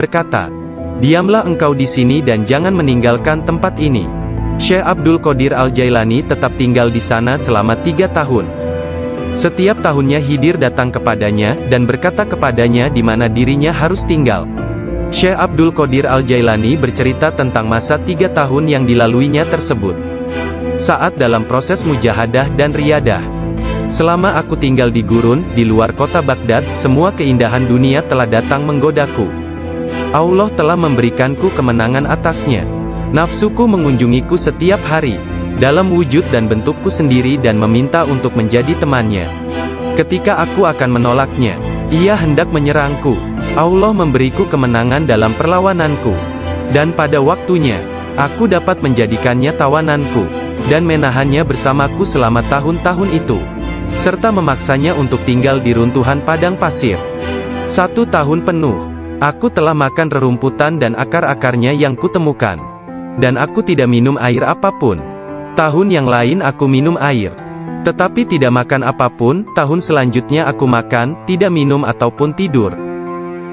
berkata, "Diamlah engkau di sini dan jangan meninggalkan tempat ini." Syekh Abdul Qadir Al-Jailani tetap tinggal di sana selama 3 tahun. Setiap tahunnya Khidir datang kepadanya, dan berkata kepadanya di mana dirinya harus tinggal. Syekh Abdul Qadir Al-Jailani bercerita tentang masa 3 tahun yang dilaluinya tersebut. Saat dalam proses mujahadah dan riyadah. "Selama aku tinggal di gurun, di luar kota Baghdad, semua keindahan dunia telah datang menggodaku. Allah telah memberikanku kemenangan atasnya. Nafsuku mengunjungiku setiap hari, dalam wujud dan bentukku sendiri dan meminta untuk menjadi temannya. Ketika aku akan menolaknya, ia hendak menyerangku. Allah memberiku kemenangan dalam perlawananku. Dan pada waktunya, aku dapat menjadikannya tawananku, dan menahannya bersamaku selama tahun-tahun itu, serta memaksanya untuk tinggal di runtuhan padang pasir. 1 tahun penuh, aku telah makan rerumputan dan akar-akarnya yang kutemukan. Dan aku tidak minum air apapun. Tahun yang lain aku minum air, tetapi tidak makan apapun. Tahun selanjutnya aku makan, tidak minum ataupun tidur.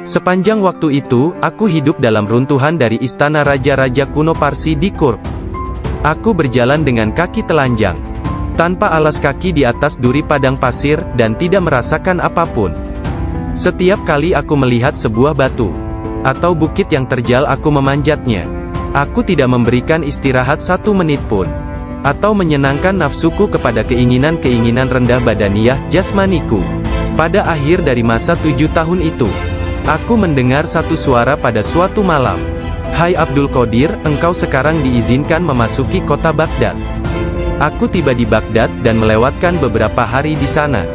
Sepanjang waktu itu, aku hidup dalam runtuhan dari istana raja-raja kuno Parsi di Kurk. Aku berjalan dengan kaki telanjang, tanpa alas kaki di atas duri padang pasir, dan tidak merasakan apapun. Setiap kali aku melihat sebuah batu atau bukit yang terjal, aku memanjatnya. Aku tidak memberikan istirahat 1 menit pun, atau menyenangkan nafsuku kepada keinginan-keinginan rendah badaniyah jasmaniku. Pada akhir dari masa 7 tahun itu, aku mendengar satu suara pada suatu malam. "Hai Abdul Qadir, engkau sekarang diizinkan memasuki kota Baghdad." Aku tiba di Baghdad dan melewatkan beberapa hari di sana.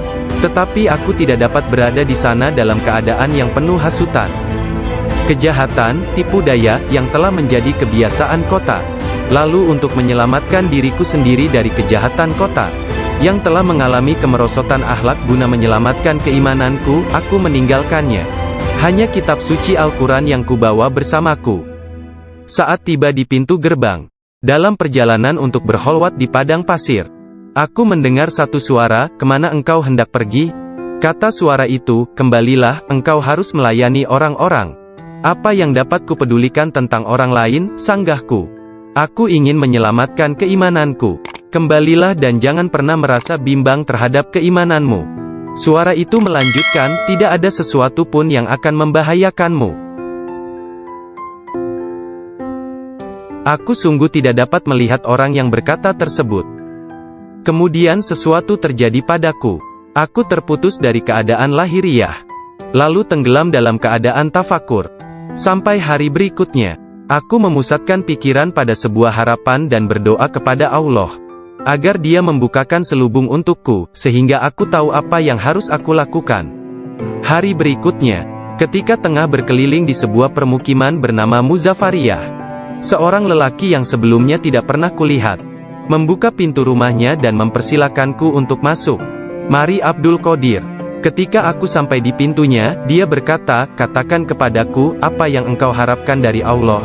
Tetapi aku tidak dapat berada di sana dalam keadaan yang penuh hasutan, kejahatan, tipu daya, yang telah menjadi kebiasaan kota. Lalu untuk menyelamatkan diriku sendiri dari kejahatan kota, yang telah mengalami kemerosotan akhlak, guna menyelamatkan keimananku, aku meninggalkannya. Hanya kitab suci Al-Quran yang kubawa bersamaku. Saat tiba di pintu gerbang, dalam perjalanan untuk berkholwat di padang pasir, aku mendengar satu suara, "Kemana engkau hendak pergi?" Kata suara itu, "Kembalilah, engkau harus melayani orang-orang." "Apa yang dapat kupedulikan tentang orang lain?" sanggahku. "Aku ingin menyelamatkan keimananku. Kembalilah dan jangan pernah merasa bimbang terhadap keimananmu." Suara itu melanjutkan, "Tidak ada sesuatu pun yang akan membahayakanmu." Aku sungguh tidak dapat melihat orang yang berkata tersebut. Kemudian sesuatu terjadi padaku. Aku terputus dari keadaan lahiriah, lalu tenggelam dalam keadaan tafakur. Sampai hari berikutnya, aku memusatkan pikiran pada sebuah harapan dan berdoa kepada Allah, agar Dia membukakan selubung untukku, sehingga aku tahu apa yang harus aku lakukan. Hari berikutnya, ketika tengah berkeliling di sebuah permukiman bernama Muzaffariyah, seorang lelaki yang sebelumnya tidak pernah kulihat, membuka pintu rumahnya dan mempersilakanku untuk masuk. "Mari Abdul Qadir." Ketika aku sampai di pintunya, dia berkata, "Katakan kepadaku, apa yang engkau harapkan dari Allah?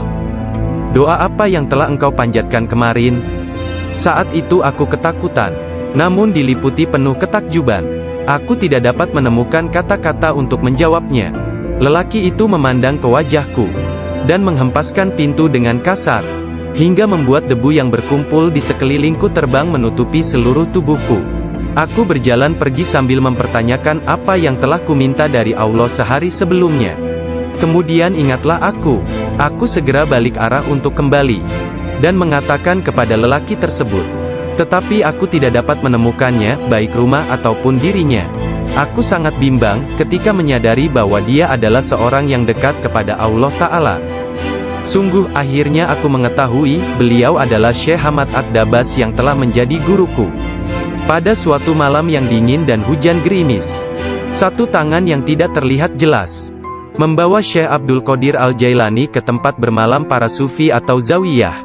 Doa apa yang telah engkau panjatkan kemarin?" Saat itu aku ketakutan, namun diliputi penuh ketakjuban. Aku tidak dapat menemukan kata-kata untuk menjawabnya. Lelaki itu memandang ke wajahku, dan menghempaskan pintu dengan kasar, hingga membuat debu yang berkumpul di sekelilingku terbang menutupi seluruh tubuhku. Aku berjalan pergi sambil mempertanyakan apa yang telah kuminta dari Allah sehari sebelumnya. Kemudian ingatlah aku. Aku segera balik arah untuk kembali, dan mengatakan kepada lelaki tersebut. Tetapi aku tidak dapat menemukannya, baik rumah ataupun dirinya. Aku sangat bimbang, ketika menyadari bahwa dia adalah seorang yang dekat kepada Allah Ta'ala. Sungguh, akhirnya aku mengetahui, beliau adalah Syekh Hamad Ad-Dabas yang telah menjadi guruku. Pada suatu malam yang dingin dan hujan gerimis, satu tangan yang tidak terlihat jelas membawa Syekh Abdul Qadir Al-Jailani ke tempat bermalam para sufi atau zawiyah,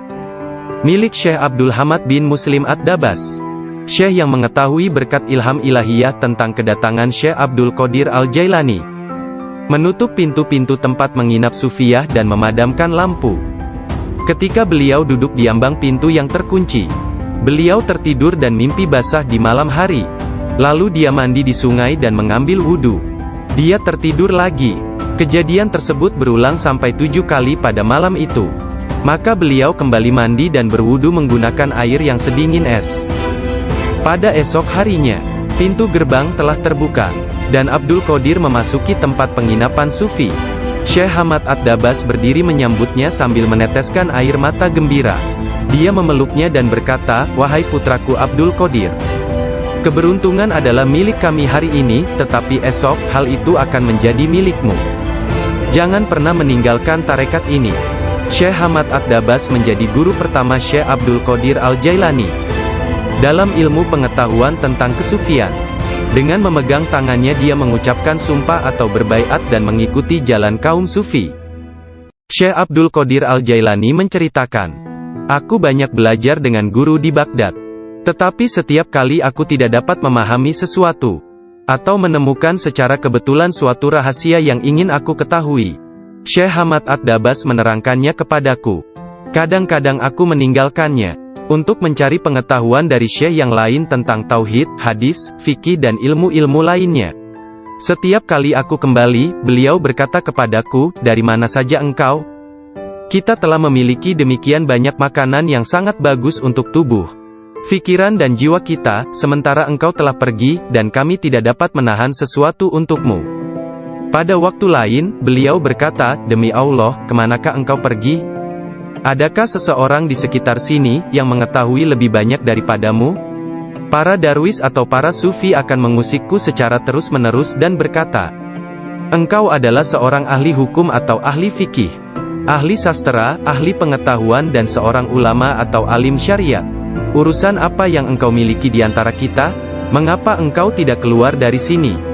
milik Syekh Abdul Hamad bin Muslim Ad-Dabas. Syekh yang mengetahui berkat ilham ilahiyah tentang kedatangan Syekh Abdul Qadir Al-Jailani, menutup pintu-pintu tempat menginap sufiyah dan memadamkan lampu. Ketika beliau duduk di ambang pintu yang terkunci, beliau tertidur dan mimpi basah di malam hari. Lalu dia mandi di sungai dan mengambil wudhu. Dia tertidur lagi. Kejadian tersebut berulang sampai 7 kali pada malam itu. Maka beliau kembali mandi dan berwudu menggunakan air yang sedingin es. Pada esok harinya, pintu gerbang telah terbuka, dan Abdul Qadir memasuki tempat penginapan Sufi. Syekh Hamad Ad-Dabas berdiri menyambutnya sambil meneteskan air mata gembira. Dia memeluknya dan berkata, "Wahai putraku Abdul Qadir, keberuntungan adalah milik kami hari ini, tetapi esok, hal itu akan menjadi milikmu. Jangan pernah meninggalkan tarekat ini." Syekh Hamad Ad-Dabas menjadi guru pertama Syekh Abdul Qadir Al-Jailani dalam ilmu pengetahuan tentang kesufian. Dengan memegang tangannya dia mengucapkan sumpah atau berbaiat dan mengikuti jalan kaum Sufi. Syekh Abdul Qadir Al-Jailani menceritakan, "Aku banyak belajar dengan guru di Baghdad. Tetapi setiap kali aku tidak dapat memahami sesuatu, atau menemukan secara kebetulan suatu rahasia yang ingin aku ketahui, Syekh Hamad Ad-Dabas menerangkannya kepadaku. Kadang-kadang aku meninggalkannya, untuk mencari pengetahuan dari syekh yang lain tentang tauhid, hadis, fikih dan ilmu-ilmu lainnya. Setiap kali aku kembali, beliau berkata kepadaku, 'Dari mana saja engkau?' Kita telah memiliki demikian banyak makanan yang sangat bagus untuk tubuh, pikiran dan jiwa kita, sementara engkau telah pergi, dan kami tidak dapat menahan sesuatu untukmu." Pada waktu lain, beliau berkata, "Demi Allah, kemanakah engkau pergi? Adakah seseorang di sekitar sini, yang mengetahui lebih banyak daripadamu?" Para darwis atau para sufi akan mengusikku secara terus-menerus dan berkata, "Engkau adalah seorang ahli hukum atau ahli fikih, ahli sastra, ahli pengetahuan dan seorang ulama atau alim syariat. Urusan apa yang engkau miliki di antara kita? Mengapa engkau tidak keluar dari sini?"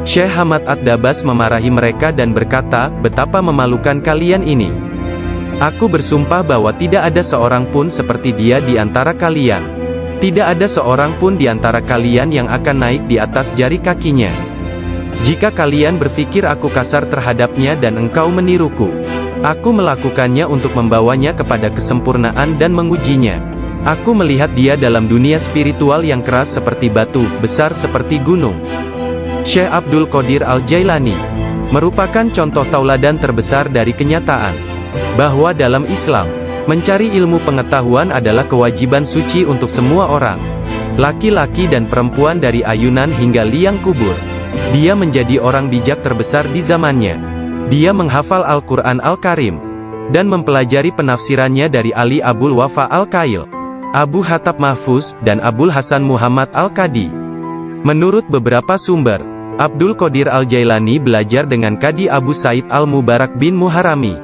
Syekh Hamad Ad-Dabas memarahi mereka dan berkata, "Betapa memalukan kalian ini. Aku bersumpah bahwa tidak ada seorang pun seperti dia di antara kalian. Tidak ada seorang pun di antara kalian yang akan naik di atas jari kakinya. Jika kalian berpikir aku kasar terhadapnya dan engkau meniruku, aku melakukannya untuk membawanya kepada kesempurnaan dan mengujinya. Aku melihat dia dalam dunia spiritual yang keras seperti batu, besar seperti gunung." Syekh Abdul Qadir Al-Jailani merupakan contoh tauladan terbesar dari kenyataan bahwa dalam Islam, mencari ilmu pengetahuan adalah kewajiban suci untuk semua orang, laki-laki dan perempuan dari ayunan hingga liang kubur. Dia menjadi orang bijak terbesar di zamannya. Dia menghafal Al-Quran Al-Karim dan mempelajari penafsirannya dari Ali Abul Wafa Al-Kail, Abu Hatab Mahfuz, dan Abul Hasan Muhammad Al-Qadi. Menurut beberapa sumber, Abdul Qadir Al-Jailani belajar dengan Qadi Abu Said Al-Mubarak bin Muharrami,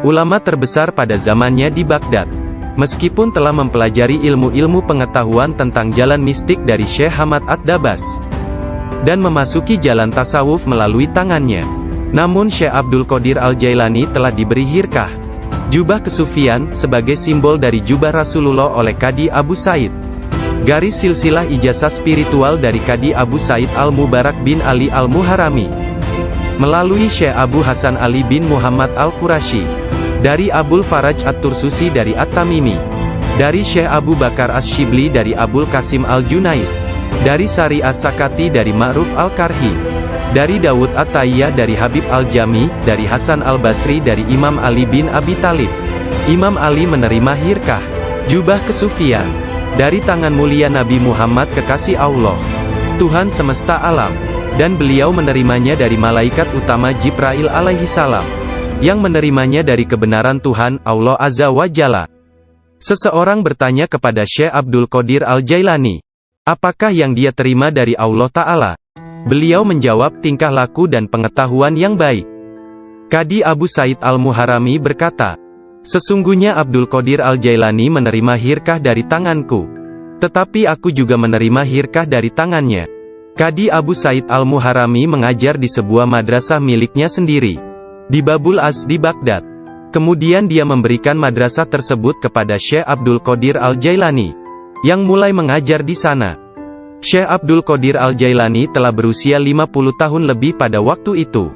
ulama terbesar pada zamannya di Baghdad. Meskipun telah mempelajari ilmu-ilmu pengetahuan tentang jalan mistik dari Syekh Hamad Ad-Dabas, dan memasuki jalan tasawuf melalui tangannya, namun Syekh Abdul Qadir Al-Jailani telah diberi hirkah, jubah kesufian, sebagai simbol dari jubah Rasulullah oleh Qadi Abu Said. Garis silsilah ijazah spiritual dari Qadi Abu Said Al-Mubarak bin Ali Al-Muharrami, melalui Syekh Abu Hasan Ali bin Muhammad Al-Qurashi, dari Abul Faraj At-Tursusi dari At-Tamimi, dari Syekh Abu Bakar As-Shibli dari Abul Qasim Al-Junaid, dari Sari As-Sakati dari Ma'ruf Al-Karhi, dari Dawud At-Tayyah dari Habib Al-Jami, dari Hasan Al-Basri dari Imam Ali bin Abi Talib. Imam Ali menerima hirkah, jubah kesufian, dari tangan mulia Nabi Muhammad kekasih Allah, Tuhan semesta alam, dan beliau menerimanya dari malaikat utama Jibril alaihi salam, yang menerimanya dari kebenaran Tuhan, Allah Azza wa Jalla. Seseorang bertanya kepada Syekh Abdul Qadir Al-Jailani, apakah yang dia terima dari Allah Ta'ala? Beliau menjawab, tingkah laku dan pengetahuan yang baik. Qadi Abu Said Al-Muharrami berkata, sesungguhnya Abdul Qadir Al-Jailani menerima hirkah dari tanganku, tetapi aku juga menerima hirkah dari tangannya. Qadi Abu Said Al-Muharrami mengajar di sebuah madrasah miliknya sendiri, di Babul Az di Baghdad. Kemudian dia memberikan madrasah tersebut kepada Syekh Abdul Qadir Al-Jailani, yang mulai mengajar di sana. Syekh Abdul Qadir Al-Jailani telah berusia 50 tahun lebih pada waktu itu.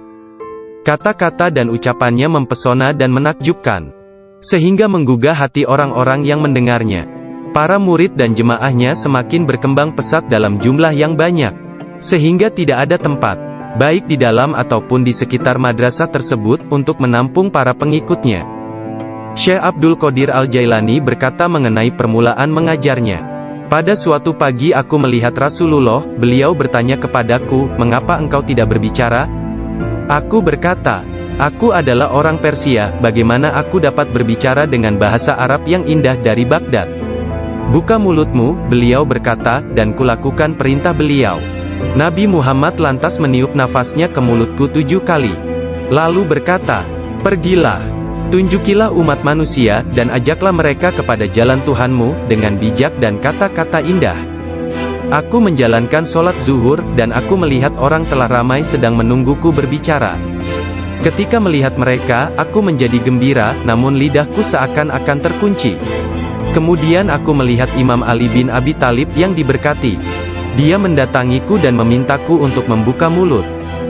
Kata-kata dan ucapannya mempesona dan menakjubkan, sehingga menggugah hati orang-orang yang mendengarnya. Para murid dan jemaahnya semakin berkembang pesat dalam jumlah yang banyak, sehingga tidak ada tempat baik di dalam ataupun di sekitar madrasah tersebut, untuk menampung para pengikutnya. Syekh Abdul Qadir Al-Jailani berkata mengenai permulaan mengajarnya. Pada suatu pagi aku melihat Rasulullah, beliau bertanya kepadaku, "Mengapa engkau tidak berbicara?" Aku berkata, "Aku adalah orang Persia, bagaimana aku dapat berbicara dengan bahasa Arab yang indah dari Baghdad?" "Buka mulutmu," beliau berkata, dan kulakukan perintah beliau. Nabi Muhammad lantas meniup nafasnya ke mulutku 7 kali. Lalu berkata, "Pergilah, tunjukilah umat manusia, dan ajaklah mereka kepada jalan Tuhanmu, dengan bijak dan kata-kata indah." Aku menjalankan sholat zuhur, dan aku melihat orang telah ramai sedang menungguku berbicara. Ketika melihat mereka, aku menjadi gembira, namun lidahku seakan-akan terkunci. Kemudian aku melihat Imam Ali bin Abi Thalib yang diberkati. Dia mendatangiku dan memintaku untuk membuka mulut.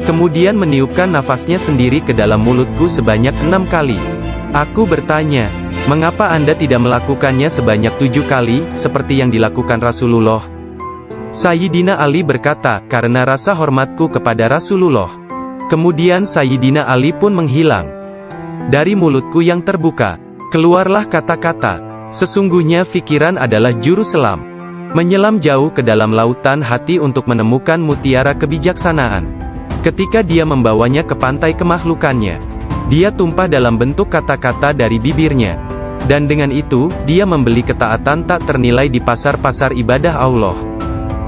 Kemudian meniupkan nafasnya sendiri ke dalam mulutku sebanyak 6 kali. Aku bertanya, "Mengapa Anda tidak melakukannya sebanyak 7 kali, seperti yang dilakukan Rasulullah?" Sayyidina Ali berkata, "Karena rasa hormatku kepada Rasulullah." Kemudian Sayyidina Ali pun menghilang. Dari mulutku yang terbuka, keluarlah kata-kata, "Sesungguhnya fikiran adalah juru selam. Menyelam jauh ke dalam lautan hati untuk menemukan mutiara kebijaksanaan. Ketika dia membawanya ke pantai kemakhlukannya, dia tumpah dalam bentuk kata-kata dari bibirnya. Dan dengan itu, dia membeli ketaatan tak ternilai di pasar-pasar ibadah Allah."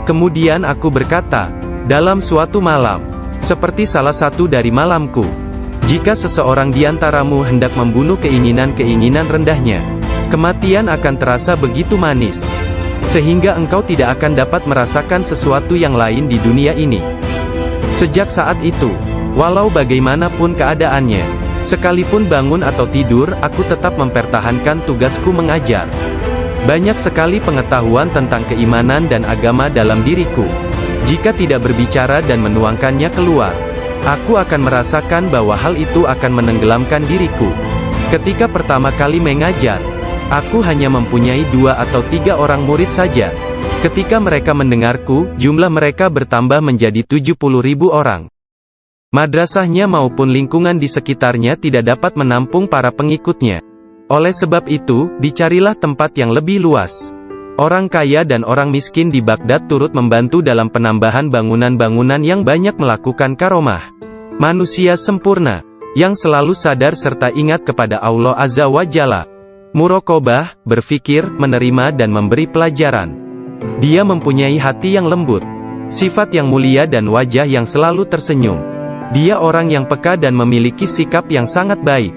Kemudian aku berkata, "Dalam suatu malam, seperti salah satu dari malamku, jika seseorang di antaramu hendak membunuh keinginan-keinginan rendahnya, kematian akan terasa begitu manis, sehingga engkau tidak akan dapat merasakan sesuatu yang lain di dunia ini. Sejak saat itu, walau bagaimanapun keadaannya, sekalipun bangun atau tidur, aku tetap mempertahankan tugasku mengajar. Banyak sekali pengetahuan tentang keimanan dan agama dalam diriku. Jika tidak berbicara dan menuangkannya keluar, aku akan merasakan bahwa hal itu akan menenggelamkan diriku. Ketika pertama kali mengajar, aku hanya mempunyai 2 atau 3 orang murid saja. Ketika mereka mendengarku, jumlah mereka bertambah menjadi 70.000 orang. Madrasahnya maupun lingkungan di sekitarnya tidak dapat menampung para pengikutnya. Oleh sebab itu, dicarilah tempat yang lebih luas. Orang kaya dan orang miskin di Baghdad turut membantu dalam penambahan bangunan-bangunan yang banyak melakukan karomah. Manusia sempurna, yang selalu sadar serta ingat kepada Allah Azza wa Jalla. Muraqabah, berfikir, menerima dan memberi pelajaran. Dia mempunyai hati yang lembut, sifat yang mulia dan wajah yang selalu tersenyum. Dia orang yang peka dan memiliki sikap yang sangat baik.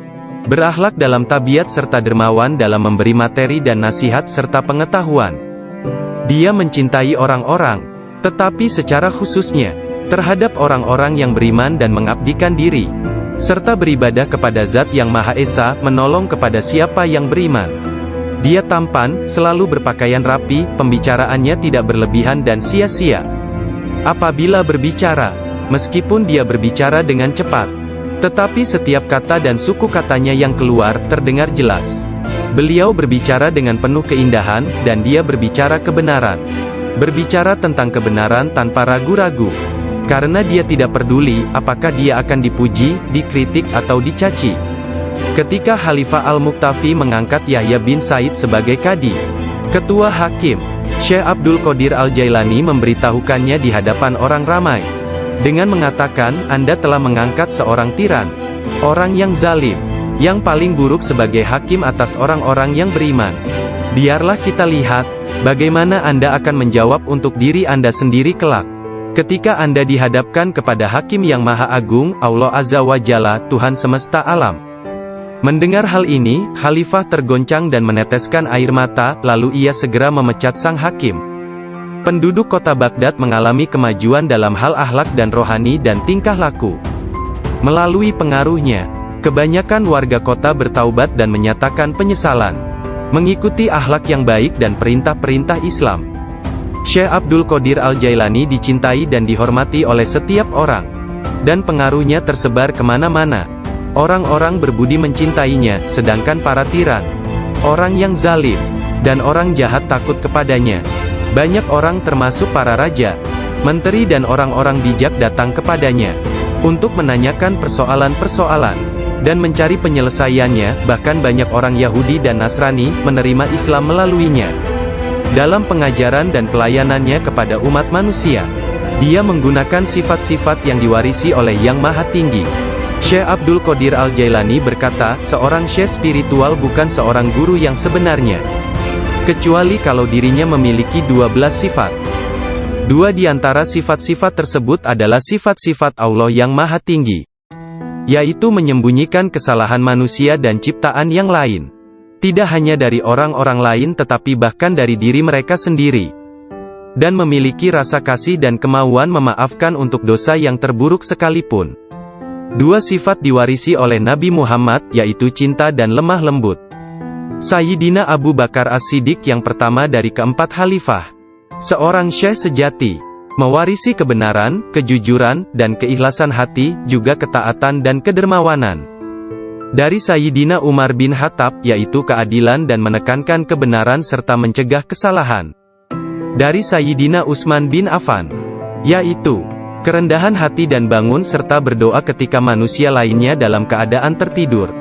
Berakhlak dalam tabiat serta dermawan dalam memberi materi dan nasihat serta pengetahuan. Dia mencintai orang-orang, tetapi secara khususnya, terhadap orang-orang yang beriman dan mengabdikan diri, serta beribadah kepada Zat yang Maha Esa, menolong kepada siapa yang beriman. Dia tampan, selalu berpakaian rapi, pembicaraannya tidak berlebihan dan sia-sia. Apabila berbicara, meskipun dia berbicara dengan cepat, tetapi setiap kata dan suku katanya yang keluar, terdengar jelas. Beliau berbicara dengan penuh keindahan, dan dia berbicara kebenaran. Berbicara tentang kebenaran tanpa ragu-ragu. Karena dia tidak peduli, apakah dia akan dipuji, dikritik atau dicaci. Ketika Khalifah Al-Muqtafi mengangkat Yahya bin Said sebagai Qadi, Ketua Hakim, Syekh Abdul Qadir Al-Jailani memberitahukannya di hadapan orang ramai. Dengan mengatakan, "Anda telah mengangkat seorang tiran, orang yang zalim, yang paling buruk sebagai hakim atas orang-orang yang beriman. Biarlah kita lihat, bagaimana Anda akan menjawab untuk diri Anda sendiri kelak. Ketika Anda dihadapkan kepada Hakim yang Maha Agung, Allah Azza wa Jalla, Tuhan semesta alam." Mendengar hal ini, Khalifah tergoncang dan meneteskan air mata, lalu ia segera memecat sang hakim. Penduduk kota Baghdad mengalami kemajuan dalam hal akhlak dan rohani dan tingkah laku. Melalui pengaruhnya, kebanyakan warga kota bertaubat dan menyatakan penyesalan, mengikuti akhlak yang baik dan perintah-perintah Islam. Syekh Abdul Qadir Al-Jailani dicintai dan dihormati oleh setiap orang, dan pengaruhnya tersebar kemana-mana. Orang-orang berbudi mencintainya, sedangkan para tiran, orang yang zalim, dan orang jahat takut kepadanya. Banyak orang termasuk para raja, menteri dan orang-orang bijak datang kepadanya untuk menanyakan persoalan-persoalan dan mencari penyelesaiannya. Bahkan banyak orang Yahudi dan Nasrani menerima Islam melaluinya. Dalam pengajaran dan pelayanannya kepada umat manusia, dia menggunakan sifat-sifat yang diwarisi oleh Yang Maha Tinggi. Syekh Abdul Qadir Al-Jailani berkata, seorang syekh spiritual bukan seorang guru yang sebenarnya, kecuali kalau dirinya memiliki 12 sifat. Dua di antara sifat-sifat tersebut adalah sifat-sifat Allah yang Maha Tinggi, yaitu menyembunyikan kesalahan manusia dan ciptaan yang lain. Tidak hanya dari orang-orang lain tetapi bahkan dari diri mereka sendiri. Dan memiliki rasa kasih dan kemauan memaafkan untuk dosa yang terburuk sekalipun. Dua sifat diwarisi oleh Nabi Muhammad, yaitu cinta dan lemah lembut. Sayyidina Abu Bakar As-Siddiq yang pertama dari keempat khalifah, seorang syekh sejati, mewarisi kebenaran, kejujuran, dan keikhlasan hati, juga ketaatan dan kedermawanan. Dari Sayyidina Umar bin Khattab, yaitu keadilan dan menekankan kebenaran serta mencegah kesalahan. Dari Sayyidina Utsman bin Affan, yaitu kerendahan hati dan bangun serta berdoa ketika manusia lainnya dalam keadaan tertidur.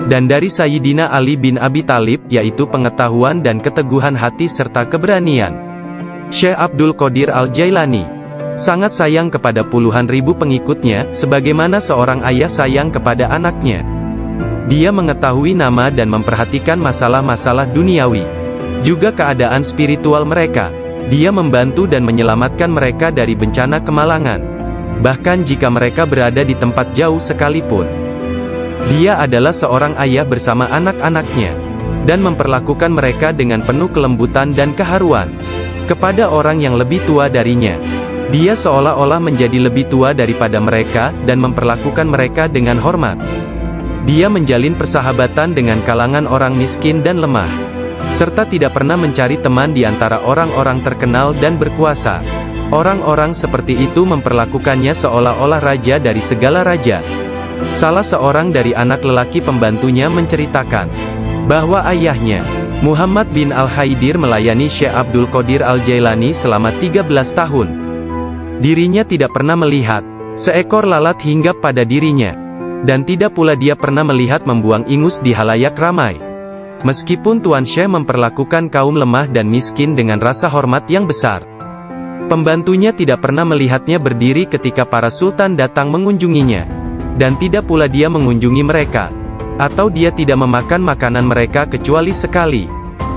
Dan dari Sayyidina Ali bin Abi Thalib, yaitu pengetahuan dan keteguhan hati serta keberanian. Syekh Abdul Qadir Al-Jailani sangat sayang kepada puluhan ribu pengikutnya, sebagaimana seorang ayah sayang kepada anaknya. Dia mengetahui nama dan memperhatikan masalah-masalah duniawi, juga keadaan spiritual mereka. Dia membantu dan menyelamatkan mereka dari bencana kemalangan, bahkan jika mereka berada di tempat jauh sekalipun. Dia adalah seorang ayah bersama anak-anaknya, dan memperlakukan mereka dengan penuh kelembutan dan keharuan. Kepada orang yang lebih tua darinya, dia seolah-olah menjadi lebih tua daripada mereka, dan memperlakukan mereka dengan hormat. Dia menjalin persahabatan dengan kalangan orang miskin dan lemah, serta tidak pernah mencari teman di antara orang-orang terkenal dan berkuasa. Orang-orang seperti itu memperlakukannya seolah-olah raja dari segala raja. Salah seorang dari anak lelaki pembantunya menceritakan bahwa ayahnya, Muhammad bin Al-Haidir, melayani Syekh Abdul Qadir Al-Jailani selama 13 tahun. Dirinya tidak pernah melihat seekor lalat hinggap pada dirinya, dan tidak pula dia pernah melihat membuang ingus di halayak ramai. Meskipun Tuan Syekh memperlakukan kaum lemah dan miskin dengan rasa hormat yang besar, pembantunya tidak pernah melihatnya berdiri ketika para sultan datang mengunjunginya, dan tidak pula dia mengunjungi mereka, atau dia tidak memakan makanan mereka kecuali sekali.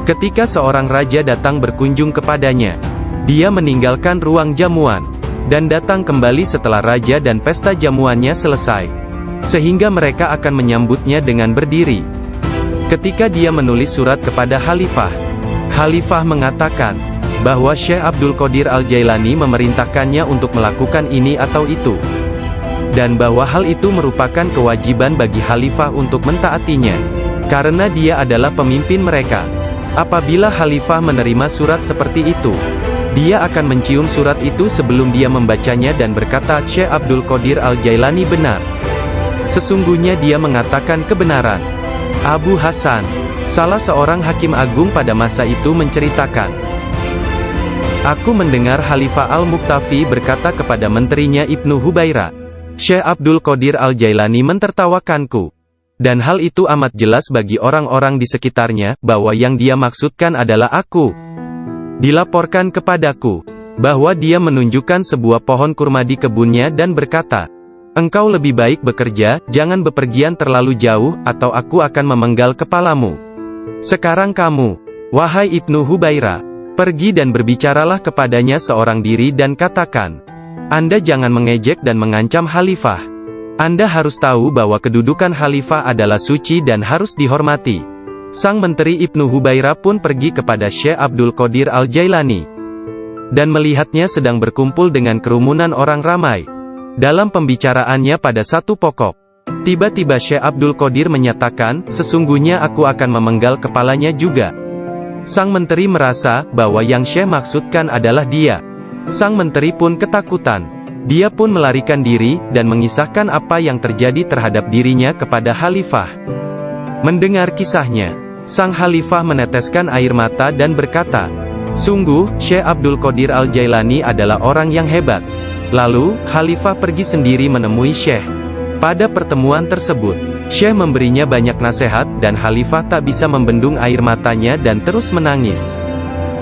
Ketika seorang raja datang berkunjung kepadanya, dia meninggalkan ruang jamuan, dan datang kembali setelah raja dan pesta jamuannya selesai, sehingga mereka akan menyambutnya dengan berdiri. Ketika dia menulis surat kepada khalifah, khalifah mengatakan bahwa Syekh Abdul Qadir Al-Jailani memerintahkannya untuk melakukan ini atau itu, dan bahwa hal itu merupakan kewajiban bagi khalifah untuk mentaatinya, karena dia adalah pemimpin mereka. Apabila khalifah menerima surat seperti itu, dia akan mencium surat itu sebelum dia membacanya dan berkata, Syekh Abdul Qadir Al-Jailani benar. Sesungguhnya dia mengatakan kebenaran. Abu Hasan, salah seorang hakim agung pada masa itu, menceritakan, aku mendengar Khalifah Al-Muqtafi berkata kepada menterinya Ibnu Hubaira, Syekh Abdul Qadir Al-Jailani mentertawakanku. Dan hal itu amat jelas bagi orang-orang di sekitarnya, bahwa yang dia maksudkan adalah aku. Dilaporkan kepadaku, bahwa dia menunjukkan sebuah pohon kurma di kebunnya dan berkata, engkau lebih baik bekerja, jangan bepergian terlalu jauh, atau aku akan memenggal kepalamu. Sekarang kamu, wahai Ibnu Hubaira, pergi dan berbicaralah kepadanya seorang diri dan katakan, Anda jangan mengejek dan mengancam khalifah. Anda harus tahu bahwa kedudukan khalifah adalah suci dan harus dihormati. Sang menteri Ibnu Hubaira pun pergi kepada Syekh Abdul Qadir Al-Jailani, dan melihatnya sedang berkumpul dengan kerumunan orang ramai. Dalam pembicaraannya pada satu pokok, tiba-tiba Syekh Abdul Qadir menyatakan, sesungguhnya aku akan memenggal kepalanya juga. Sang menteri merasa bahwa yang Syekh maksudkan adalah dia. Sang menteri pun ketakutan. Dia pun melarikan diri, dan mengisahkan apa yang terjadi terhadap dirinya kepada khalifah. Mendengar kisahnya, sang khalifah meneteskan air mata dan berkata, Sungguh, Syekh Abdul Qadir Al-Jailani adalah orang yang hebat. Lalu, Khalifah pergi sendiri menemui Syekh. Pada pertemuan tersebut, Syekh memberinya banyak nasihat, dan Khalifah tak bisa membendung air matanya dan terus menangis.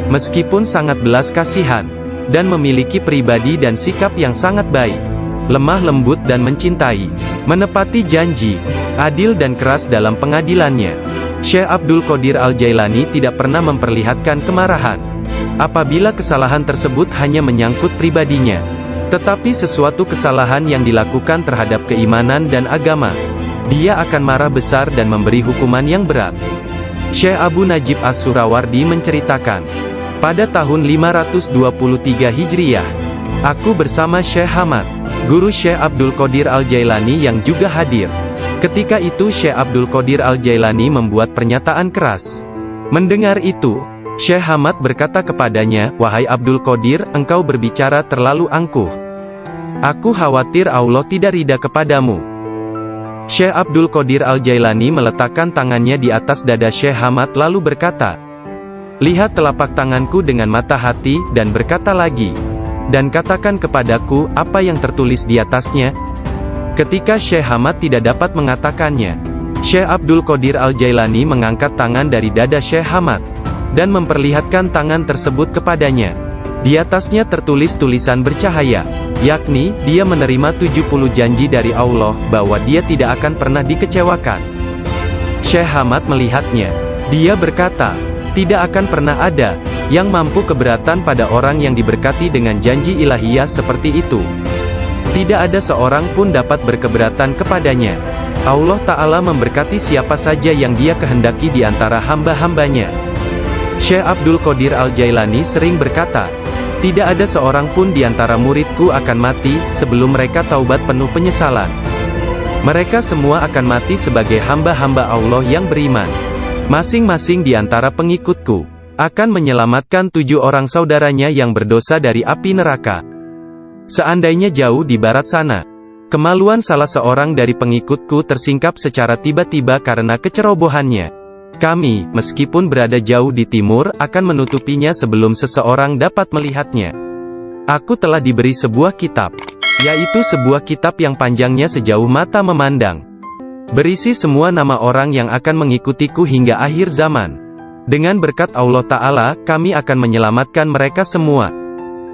Meskipun sangat belas kasihan, dan memiliki pribadi dan sikap yang sangat baik, lemah lembut dan mencintai, menepati janji, adil dan keras dalam pengadilannya, Syekh Abdul Qadir Al-Jailani tidak pernah memperlihatkan kemarahan. Apabila kesalahan tersebut hanya menyangkut pribadinya, tetapi sesuatu kesalahan yang dilakukan terhadap keimanan dan agama, dia akan marah besar dan memberi hukuman yang berat. Syekh Abu Najib As-Surawardi menceritakan, pada tahun 523 Hijriyah, aku bersama Syekh Hamad, guru Syekh Abdul Qadir Al-Jailani yang juga hadir. Ketika itu Syekh Abdul Qadir Al-Jailani membuat pernyataan keras. Mendengar itu, Syekh Hamad berkata kepadanya, "Wahai Abdul Qadir, engkau berbicara terlalu angkuh. Aku khawatir Allah tidak ridha kepadamu." Syekh Abdul Qadir Al-Jailani meletakkan tangannya di atas dada Syekh Hamad lalu berkata, "Lihat telapak tanganku dengan mata hati, dan berkata lagi, dan katakan kepadaku, apa yang tertulis di atasnya?" Ketika Syekh Hamad tidak dapat mengatakannya, Syekh Abdul Qadir Al-Jailani mengangkat tangan dari dada Syekh Hamad, dan memperlihatkan tangan tersebut kepadanya. Di atasnya tertulis tulisan bercahaya, yakni, dia menerima 70 janji dari Allah, bahwa dia tidak akan pernah dikecewakan. Syekh Hamad melihatnya. Dia berkata, tidak akan pernah ada yang mampu keberatan pada orang yang diberkati dengan janji ilahiyah seperti itu. Tidak ada seorang pun dapat berkeberatan kepadanya. Allah Ta'ala memberkati siapa saja yang dia kehendaki di antara hamba-hambanya. Syekh Abdul Qadir Al-Jailani sering berkata, tidak ada seorang pun di antara muridku akan mati, sebelum mereka taubat penuh penyesalan. Mereka semua akan mati sebagai hamba-hamba Allah yang beriman. Masing-masing di antara pengikutku akan menyelamatkan 7 orang saudaranya yang berdosa dari api neraka. Seandainya jauh di barat sana, kemaluan salah seorang dari pengikutku tersingkap secara tiba-tiba karena kecerobohannya, kami, meskipun berada jauh di timur, akan menutupinya sebelum seseorang dapat melihatnya. Aku telah diberi sebuah kitab, yaitu sebuah kitab yang panjangnya sejauh mata memandang, berisi semua nama orang yang akan mengikutiku hingga akhir zaman. Dengan berkat Allah Ta'ala, kami akan menyelamatkan mereka semua.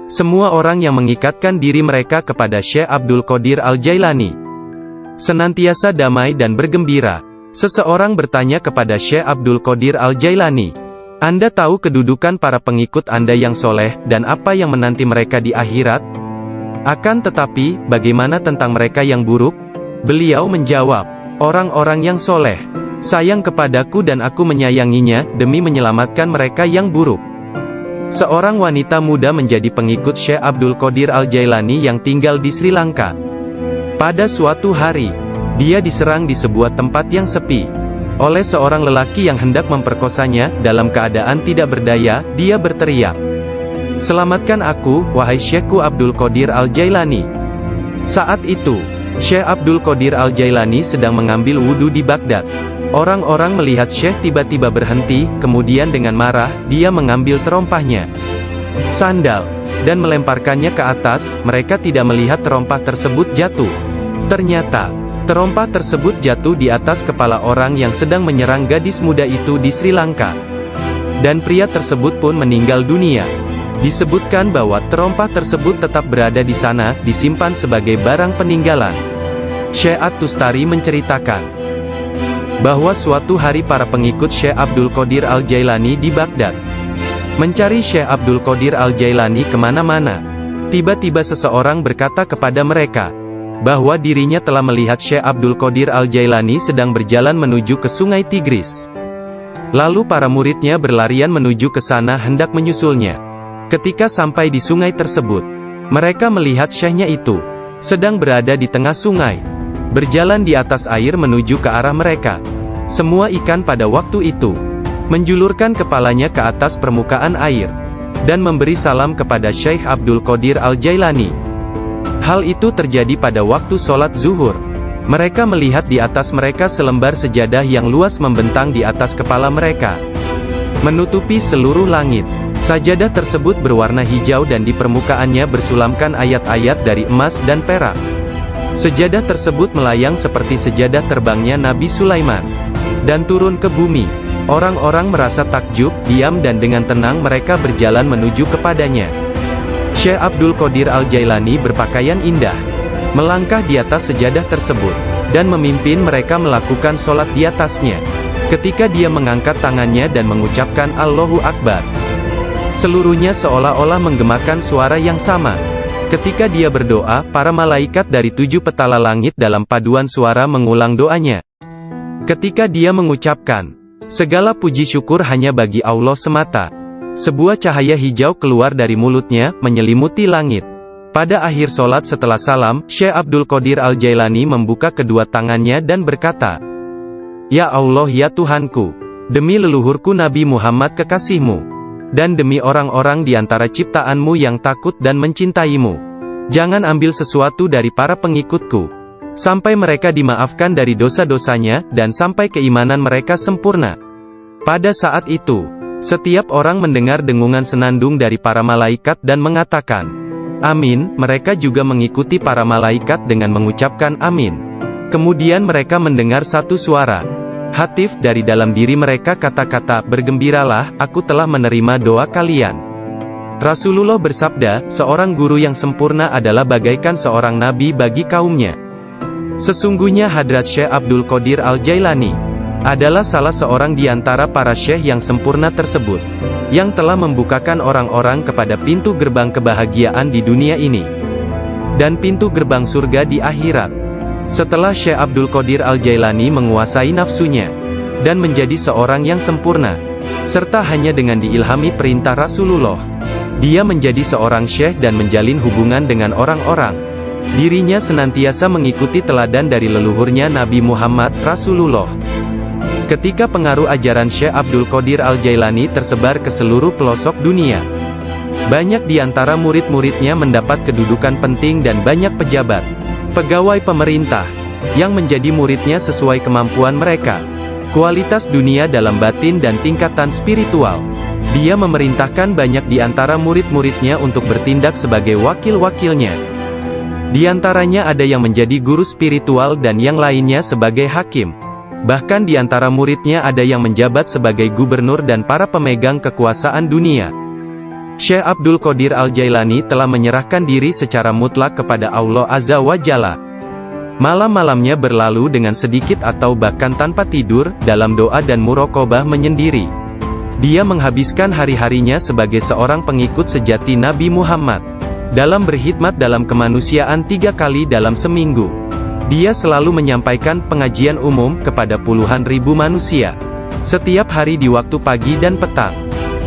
Semua orang yang mengikatkan diri mereka kepada Syekh Abdul Qadir Al-Jailani senantiasa damai dan bergembira. Seseorang bertanya kepada Syekh Abdul Qadir Al-Jailani, Anda tahu kedudukan para pengikut Anda yang soleh, dan apa yang menanti mereka di akhirat? Akan tetapi, bagaimana tentang mereka yang buruk? Beliau menjawab, orang-orang yang soleh sayang kepadaku dan aku menyayanginya, demi menyelamatkan mereka yang buruk. Seorang wanita muda menjadi pengikut Syekh Abdul Qadir Al-Jailani yang tinggal di Sri Lanka. Pada suatu hari, dia diserang di sebuah tempat yang sepi oleh seorang lelaki yang hendak memperkosanya. Dalam keadaan tidak berdaya, dia berteriak, "Selamatkan aku, wahai Syekhku Abdul Qadir Al-Jailani." Saat itu, Syekh Abdul Qadir Al-Jailani sedang mengambil wudhu di Baghdad. Orang-orang melihat Syekh tiba-tiba berhenti, kemudian dengan marah, dia mengambil terompahnya, sandal, dan melemparkannya ke atas. Mereka tidak melihat terompah tersebut jatuh. Ternyata, terompah tersebut jatuh di atas kepala orang yang sedang menyerang gadis muda itu di Sri Lanka. Dan pria tersebut pun meninggal dunia. Disebutkan bahwa terompah tersebut tetap berada di sana, disimpan sebagai barang peninggalan. Syekh At-Tustari menceritakan bahwa suatu hari para pengikut Syekh Abdul Qadir Al-Jailani di Baghdad mencari Syekh Abdul Qadir Al-Jailani kemana-mana. Tiba-tiba seseorang berkata kepada mereka bahwa dirinya telah melihat Syekh Abdul Qadir Al-Jailani sedang berjalan menuju ke sungai Tigris. Lalu para muridnya berlarian menuju ke sana hendak menyusulnya. Ketika sampai di sungai tersebut, mereka melihat Syekhnya itu sedang berada di tengah sungai, berjalan di atas air menuju ke arah mereka. Semua ikan pada waktu itu menjulurkan kepalanya ke atas permukaan air, dan memberi salam kepada Syekh Abdul Qadir Al-Jailani. Hal itu terjadi pada waktu sholat zuhur. Mereka melihat di atas mereka selembar sejadah yang luas membentang di atas kepala mereka, menutupi seluruh langit. Sajadah tersebut berwarna hijau dan di permukaannya bersulamkan ayat-ayat dari emas dan perak. Sejadah tersebut melayang seperti sejadah terbangnya Nabi Sulaiman. Dan turun ke bumi. Orang-orang merasa takjub, diam dan dengan tenang mereka berjalan menuju kepadanya. Syekh Abdul Qadir Al-Jailani berpakaian indah, melangkah di atas sejadah tersebut, dan memimpin mereka melakukan sholat di atasnya. Ketika dia mengangkat tangannya dan mengucapkan Allahu Akbar, seluruhnya seolah-olah menggemakan suara yang sama. Ketika dia berdoa, para malaikat dari 7 petala langit dalam paduan suara mengulang doanya. Ketika dia mengucapkan, segala puji syukur hanya bagi Allah semata, sebuah cahaya hijau keluar dari mulutnya, menyelimuti langit. Pada akhir sholat setelah salam, Syekh Abdul Qadir Al-Jailani membuka kedua tangannya dan berkata, Ya Allah ya Tuhanku, demi leluhurku Nabi Muhammad kekasihmu, dan demi orang-orang di antara ciptaanmu yang takut dan mencintaimu, jangan ambil sesuatu dari para pengikutku, sampai mereka dimaafkan dari dosa-dosanya, dan sampai keimanan mereka sempurna. Pada saat itu, setiap orang mendengar dengungan senandung dari para malaikat dan mengatakan, Amin. Mereka juga mengikuti para malaikat dengan mengucapkan Amin. Kemudian mereka mendengar satu suara hatif dari dalam diri mereka, kata-kata, bergembiralah, aku telah menerima doa kalian. Rasulullah bersabda, seorang guru yang sempurna adalah bagaikan seorang nabi bagi kaumnya. Sesungguhnya Hadrat Syekh Abdul Qadir Al-Jailani adalah salah seorang di antara para syekh yang sempurna tersebut, yang telah membukakan orang-orang kepada pintu gerbang kebahagiaan di dunia ini, dan pintu gerbang surga di akhirat. Setelah Syekh Abdul Qadir Al-Jailani menguasai nafsunya, dan menjadi seorang yang sempurna, serta hanya dengan diilhami perintah Rasulullah, dia menjadi seorang syekh dan menjalin hubungan dengan orang-orang. Dirinya senantiasa mengikuti teladan dari leluhurnya Nabi Muhammad, Rasulullah. Ketika pengaruh ajaran Syekh Abdul Qadir Al-Jailani tersebar ke seluruh pelosok dunia, banyak di antara murid-muridnya mendapat kedudukan penting dan banyak pejabat, pegawai pemerintah, yang menjadi muridnya sesuai kemampuan mereka, kualitas dunia dalam batin dan tingkatan spiritual. Dia memerintahkan banyak di antara murid-muridnya untuk bertindak sebagai wakil-wakilnya. Di antaranya ada yang menjadi guru spiritual dan yang lainnya sebagai hakim. Bahkan di antara muridnya ada yang menjabat sebagai gubernur dan para pemegang kekuasaan dunia. Syekh Abdul Qadir Al-Jailani telah menyerahkan diri secara mutlak kepada Allah Azza wa Jalla. Malam-malamnya berlalu dengan sedikit atau bahkan tanpa tidur, dalam doa dan muraqabah menyendiri. Dia menghabiskan hari-harinya sebagai seorang pengikut sejati Nabi Muhammad, dalam berkhidmat dalam kemanusiaan 3 kali dalam seminggu. Dia selalu menyampaikan pengajian umum kepada puluhan ribu manusia, setiap hari di waktu pagi dan petang.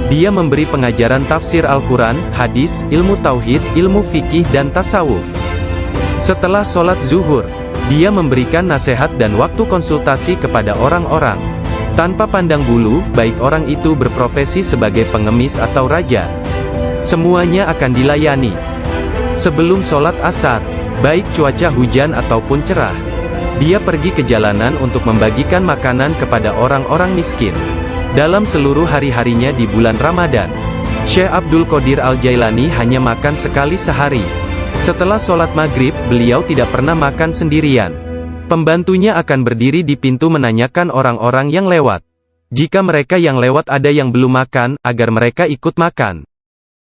Dia memberi pengajaran tafsir Al-Quran, hadis, ilmu tauhid, ilmu fikih dan tasawuf. Setelah sholat zuhur, dia memberikan nasihat dan waktu konsultasi kepada orang-orang, tanpa pandang bulu, baik orang itu berprofesi sebagai pengemis atau raja. Semuanya akan dilayani. Sebelum sholat asar, baik cuaca hujan ataupun cerah, dia pergi ke jalanan untuk membagikan makanan kepada orang-orang miskin. Dalam seluruh hari-harinya di bulan Ramadan, Syekh Abdul Qadir Al-Jailani hanya makan sekali sehari. Setelah sholat maghrib, beliau tidak pernah makan sendirian. Pembantunya akan berdiri di pintu menanyakan orang-orang yang lewat. Jika mereka yang lewat ada yang belum makan, agar mereka ikut makan.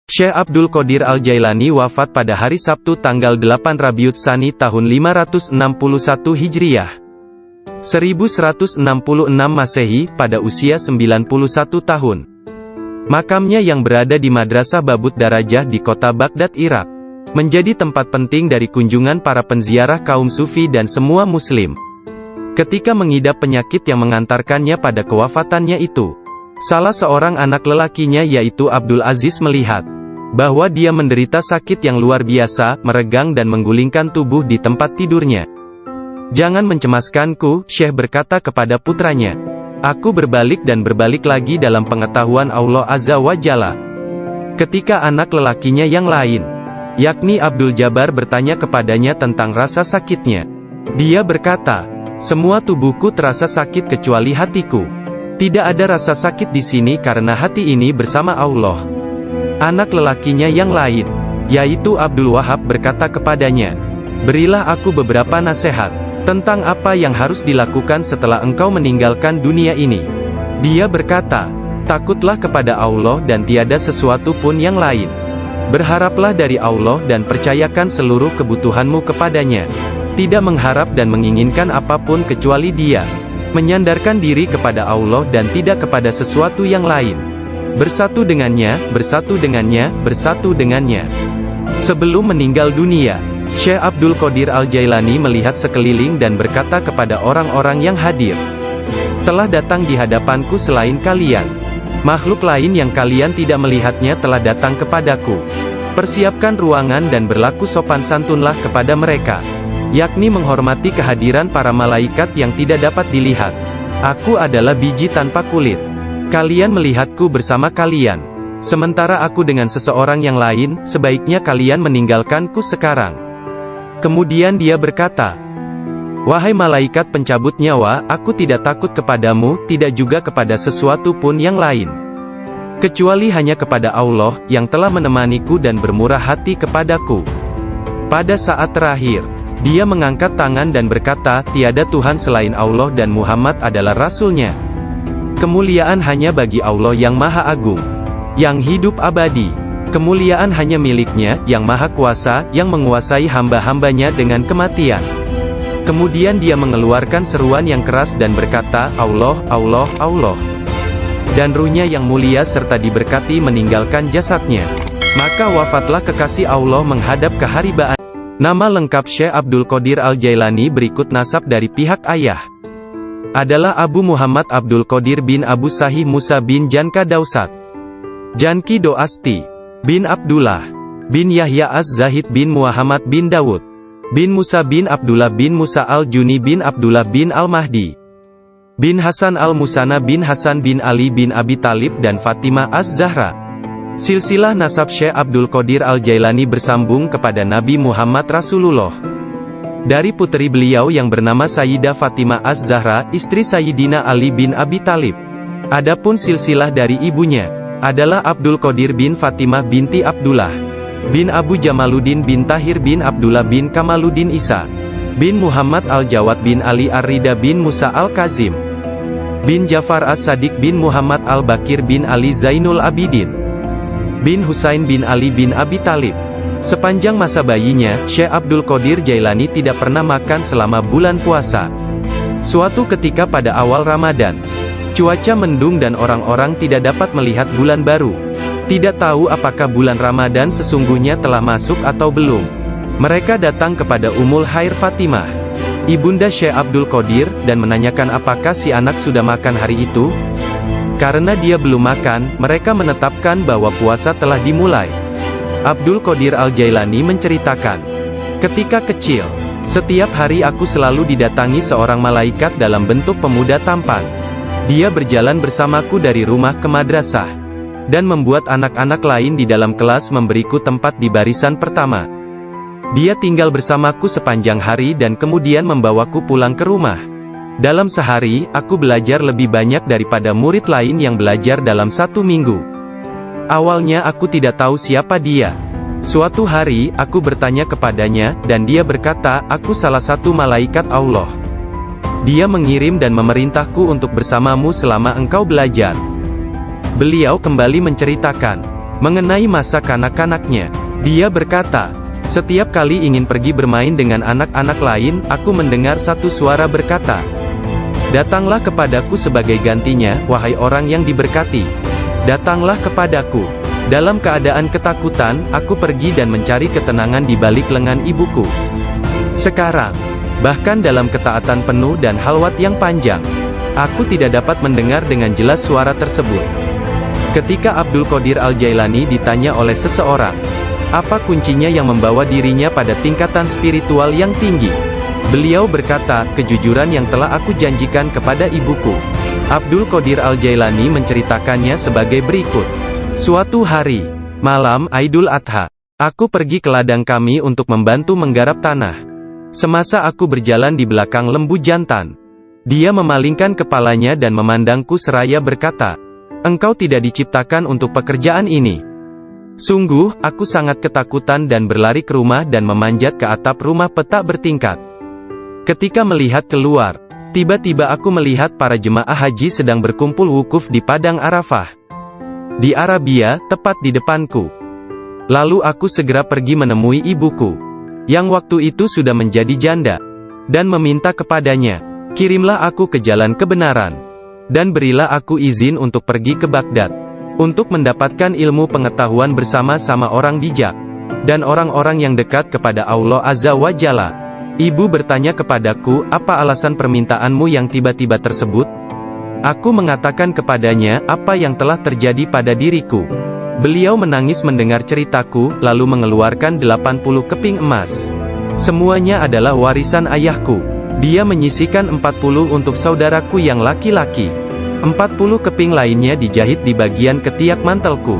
Syekh Abdul Qadir Al-Jailani wafat pada hari Sabtu tanggal 8 Rabiul Tsani tahun 561 Hijriah. 1166 Masehi, pada usia 91 tahun. Makamnya yang berada di Madrasah Babut Darajah di kota Baghdad, Irak, menjadi tempat penting dari kunjungan para penziarah kaum sufi dan semua muslim. Ketika mengidap penyakit yang mengantarkannya pada kewafatannya itu, salah seorang anak lelakinya yaitu Abdul Aziz melihat bahwa dia menderita sakit yang luar biasa, meregang dan menggulingkan tubuh di tempat tidurnya. Jangan mencemaskanku, Syekh berkata kepada putranya. Aku berbalik dan berbalik lagi dalam pengetahuan Allah Azza wa Jalla. Ketika anak lelakinya yang lain, yakni Abdul Jabbar, bertanya kepadanya tentang rasa sakitnya, dia berkata, semua tubuhku terasa sakit kecuali hatiku. Tidak ada rasa sakit di sini karena hati ini bersama Allah. Anak lelakinya yang lain, yaitu Abdul Wahab, berkata kepadanya, "Berilah aku beberapa nasihat tentang apa yang harus dilakukan setelah engkau meninggalkan dunia ini." Dia berkata, "Takutlah kepada Allah dan tiada sesuatu pun yang lain. Berharaplah dari Allah dan percayakan seluruh kebutuhanmu kepadanya. Tidak mengharap dan menginginkan apapun kecuali Dia. Menyandarkan diri kepada Allah dan tidak kepada sesuatu yang lain. Bersatu dengannya, bersatu dengannya, bersatu dengannya." Sebelum meninggal dunia, Syekh Abdul Qadir Al-Jailani melihat sekeliling dan berkata kepada orang-orang yang hadir, "Telah datang di hadapanku selain kalian. Makhluk lain yang kalian tidak melihatnya telah datang kepadaku. Persiapkan ruangan dan berlaku sopan santunlah kepada mereka, yakni menghormati kehadiran para malaikat yang tidak dapat dilihat. Aku adalah biji tanpa kulit. Kalian melihatku bersama kalian. Sementara aku dengan seseorang yang lain, sebaiknya kalian meninggalkanku sekarang." Kemudian dia berkata, "Wahai malaikat pencabut nyawa, aku tidak takut kepadamu, tidak juga kepada sesuatu pun yang lain. Kecuali hanya kepada Allah, yang telah menemaniku dan bermurah hati kepadaku." Pada saat terakhir, dia mengangkat tangan dan berkata, "Tiada Tuhan selain Allah dan Muhammad adalah Rasul-Nya. Kemuliaan hanya bagi Allah yang Maha Agung, yang hidup abadi. Kemuliaan hanya milik-Nya, yang Maha Kuasa, yang menguasai hamba-hambanya dengan kematian." Kemudian dia mengeluarkan seruan yang keras dan berkata, "Allah, Allah, Allah." Dan ruhnya yang mulia serta diberkati meninggalkan jasadnya. Maka wafatlah kekasih Allah menghadap keharibaan. Nama lengkap Syekh Abdul Qadir Al-Jailani berikut nasab dari pihak ayah adalah Abu Muhammad Abdul Qadir bin Abu Sahih Musa bin Janka Dausat, Janki Doasti, bin Abdullah, bin Yahya Az-Zahid bin Muhammad bin Dawud, bin Musa bin Abdullah bin Musa Al-Juni bin Abdullah bin Al-Mahdi, bin Hasan Al-Musana bin Hasan bin Ali bin Abi Talib dan Fatimah Az-Zahra. Silsilah nasab Syekh Abdul Qadir Al-Jailani bersambung kepada Nabi Muhammad Rasulullah. Dari putri beliau yang bernama Sayyidah Fatimah Az-Zahra, istri Sayyidina Ali bin Abi Talib. Adapun silsilah dari ibunya adalah Abdul Qadir bin Fatimah binti Abdullah, bin Abu Jamaluddin bin Tahir bin Abdullah bin Kamaluddin Isa, bin Muhammad Al-Jawad bin Ali Ar-Rida bin Musa Al-Kazim, bin Jafar As-Sadiq bin Muhammad Al-Bakir bin Ali Zainul Abidin, bin Husain bin Ali bin Abi Talib. Sepanjang masa bayinya, Syekh Abdul Qadir Jailani tidak pernah makan selama bulan puasa. Suatu ketika pada awal Ramadan, cuaca mendung dan orang-orang tidak dapat melihat bulan baru. Tidak tahu apakah bulan Ramadan sesungguhnya telah masuk atau belum. Mereka datang kepada Ummul Khair Fatimah, ibunda Syekh Abdul Qadir, dan menanyakan apakah si anak sudah makan hari itu. Karena dia belum makan, mereka menetapkan bahwa puasa telah dimulai. Abdul Qadir Al-Jailani menceritakan, "Ketika kecil, setiap hari aku selalu didatangi seorang malaikat dalam bentuk pemuda tampan. Dia berjalan bersamaku dari rumah ke madrasah, dan membuat anak-anak lain di dalam kelas memberiku tempat di barisan pertama. Dia tinggal bersamaku sepanjang hari dan kemudian membawaku pulang ke rumah. Dalam sehari, aku belajar lebih banyak daripada murid lain yang belajar dalam satu minggu. Awalnya aku tidak tahu siapa dia. Suatu hari, aku bertanya kepadanya, dan dia berkata, 'Aku salah satu malaikat Allah. Dia mengirim dan memerintahku untuk bersamamu selama engkau belajar.' Beliau kembali menceritakan mengenai masa kanak-kanaknya. Dia berkata, 'Setiap kali ingin pergi bermain dengan anak-anak lain, aku mendengar satu suara berkata, "Datanglah kepadaku sebagai gantinya, wahai orang yang diberkati. Datanglah kepadaku." Dalam keadaan ketakutan, aku pergi dan mencari ketenangan di balik lengan ibuku. Sekarang, bahkan dalam ketaatan penuh dan halwat yang panjang, aku tidak dapat mendengar dengan jelas suara tersebut." Ketika Abdul Qadir Al-Jailani ditanya oleh seseorang, apa kuncinya yang membawa dirinya pada tingkatan spiritual yang tinggi, beliau berkata, "Kejujuran yang telah aku janjikan kepada ibuku." Abdul Qadir Al-Jailani menceritakannya sebagai berikut. "Suatu hari, malam Aidul Adha, aku pergi ke ladang kami untuk membantu menggarap tanah. Semasa aku berjalan di belakang lembu jantan, dia memalingkan kepalanya dan memandangku seraya berkata, 'Engkau tidak diciptakan untuk pekerjaan ini. Sungguh, aku sangat ketakutan dan berlari ke rumah dan memanjat ke atap rumah petak bertingkat. Ketika melihat keluar, tiba-tiba aku melihat para jemaah haji sedang berkumpul wukuf di Padang Arafah. Di Arabia, tepat di depanku. Lalu aku segera pergi menemui ibuku, yang waktu itu sudah menjadi janda, dan meminta kepadanya, kirimlah aku ke jalan kebenaran, dan berilah aku izin untuk pergi ke Baghdad, untuk mendapatkan ilmu pengetahuan bersama-sama orang bijak, dan orang-orang yang dekat kepada Allah Azza wa Jalla. Ibu bertanya kepadaku, apa alasan permintaanmu yang tiba-tiba tersebut? Aku mengatakan kepadanya, apa yang telah terjadi pada diriku. Beliau menangis mendengar ceritaku, lalu mengeluarkan 80 keping emas. Semuanya adalah warisan ayahku. Dia menyisihkan 40 untuk saudaraku yang laki-laki. 40 keping lainnya dijahit di bagian ketiak mantelku.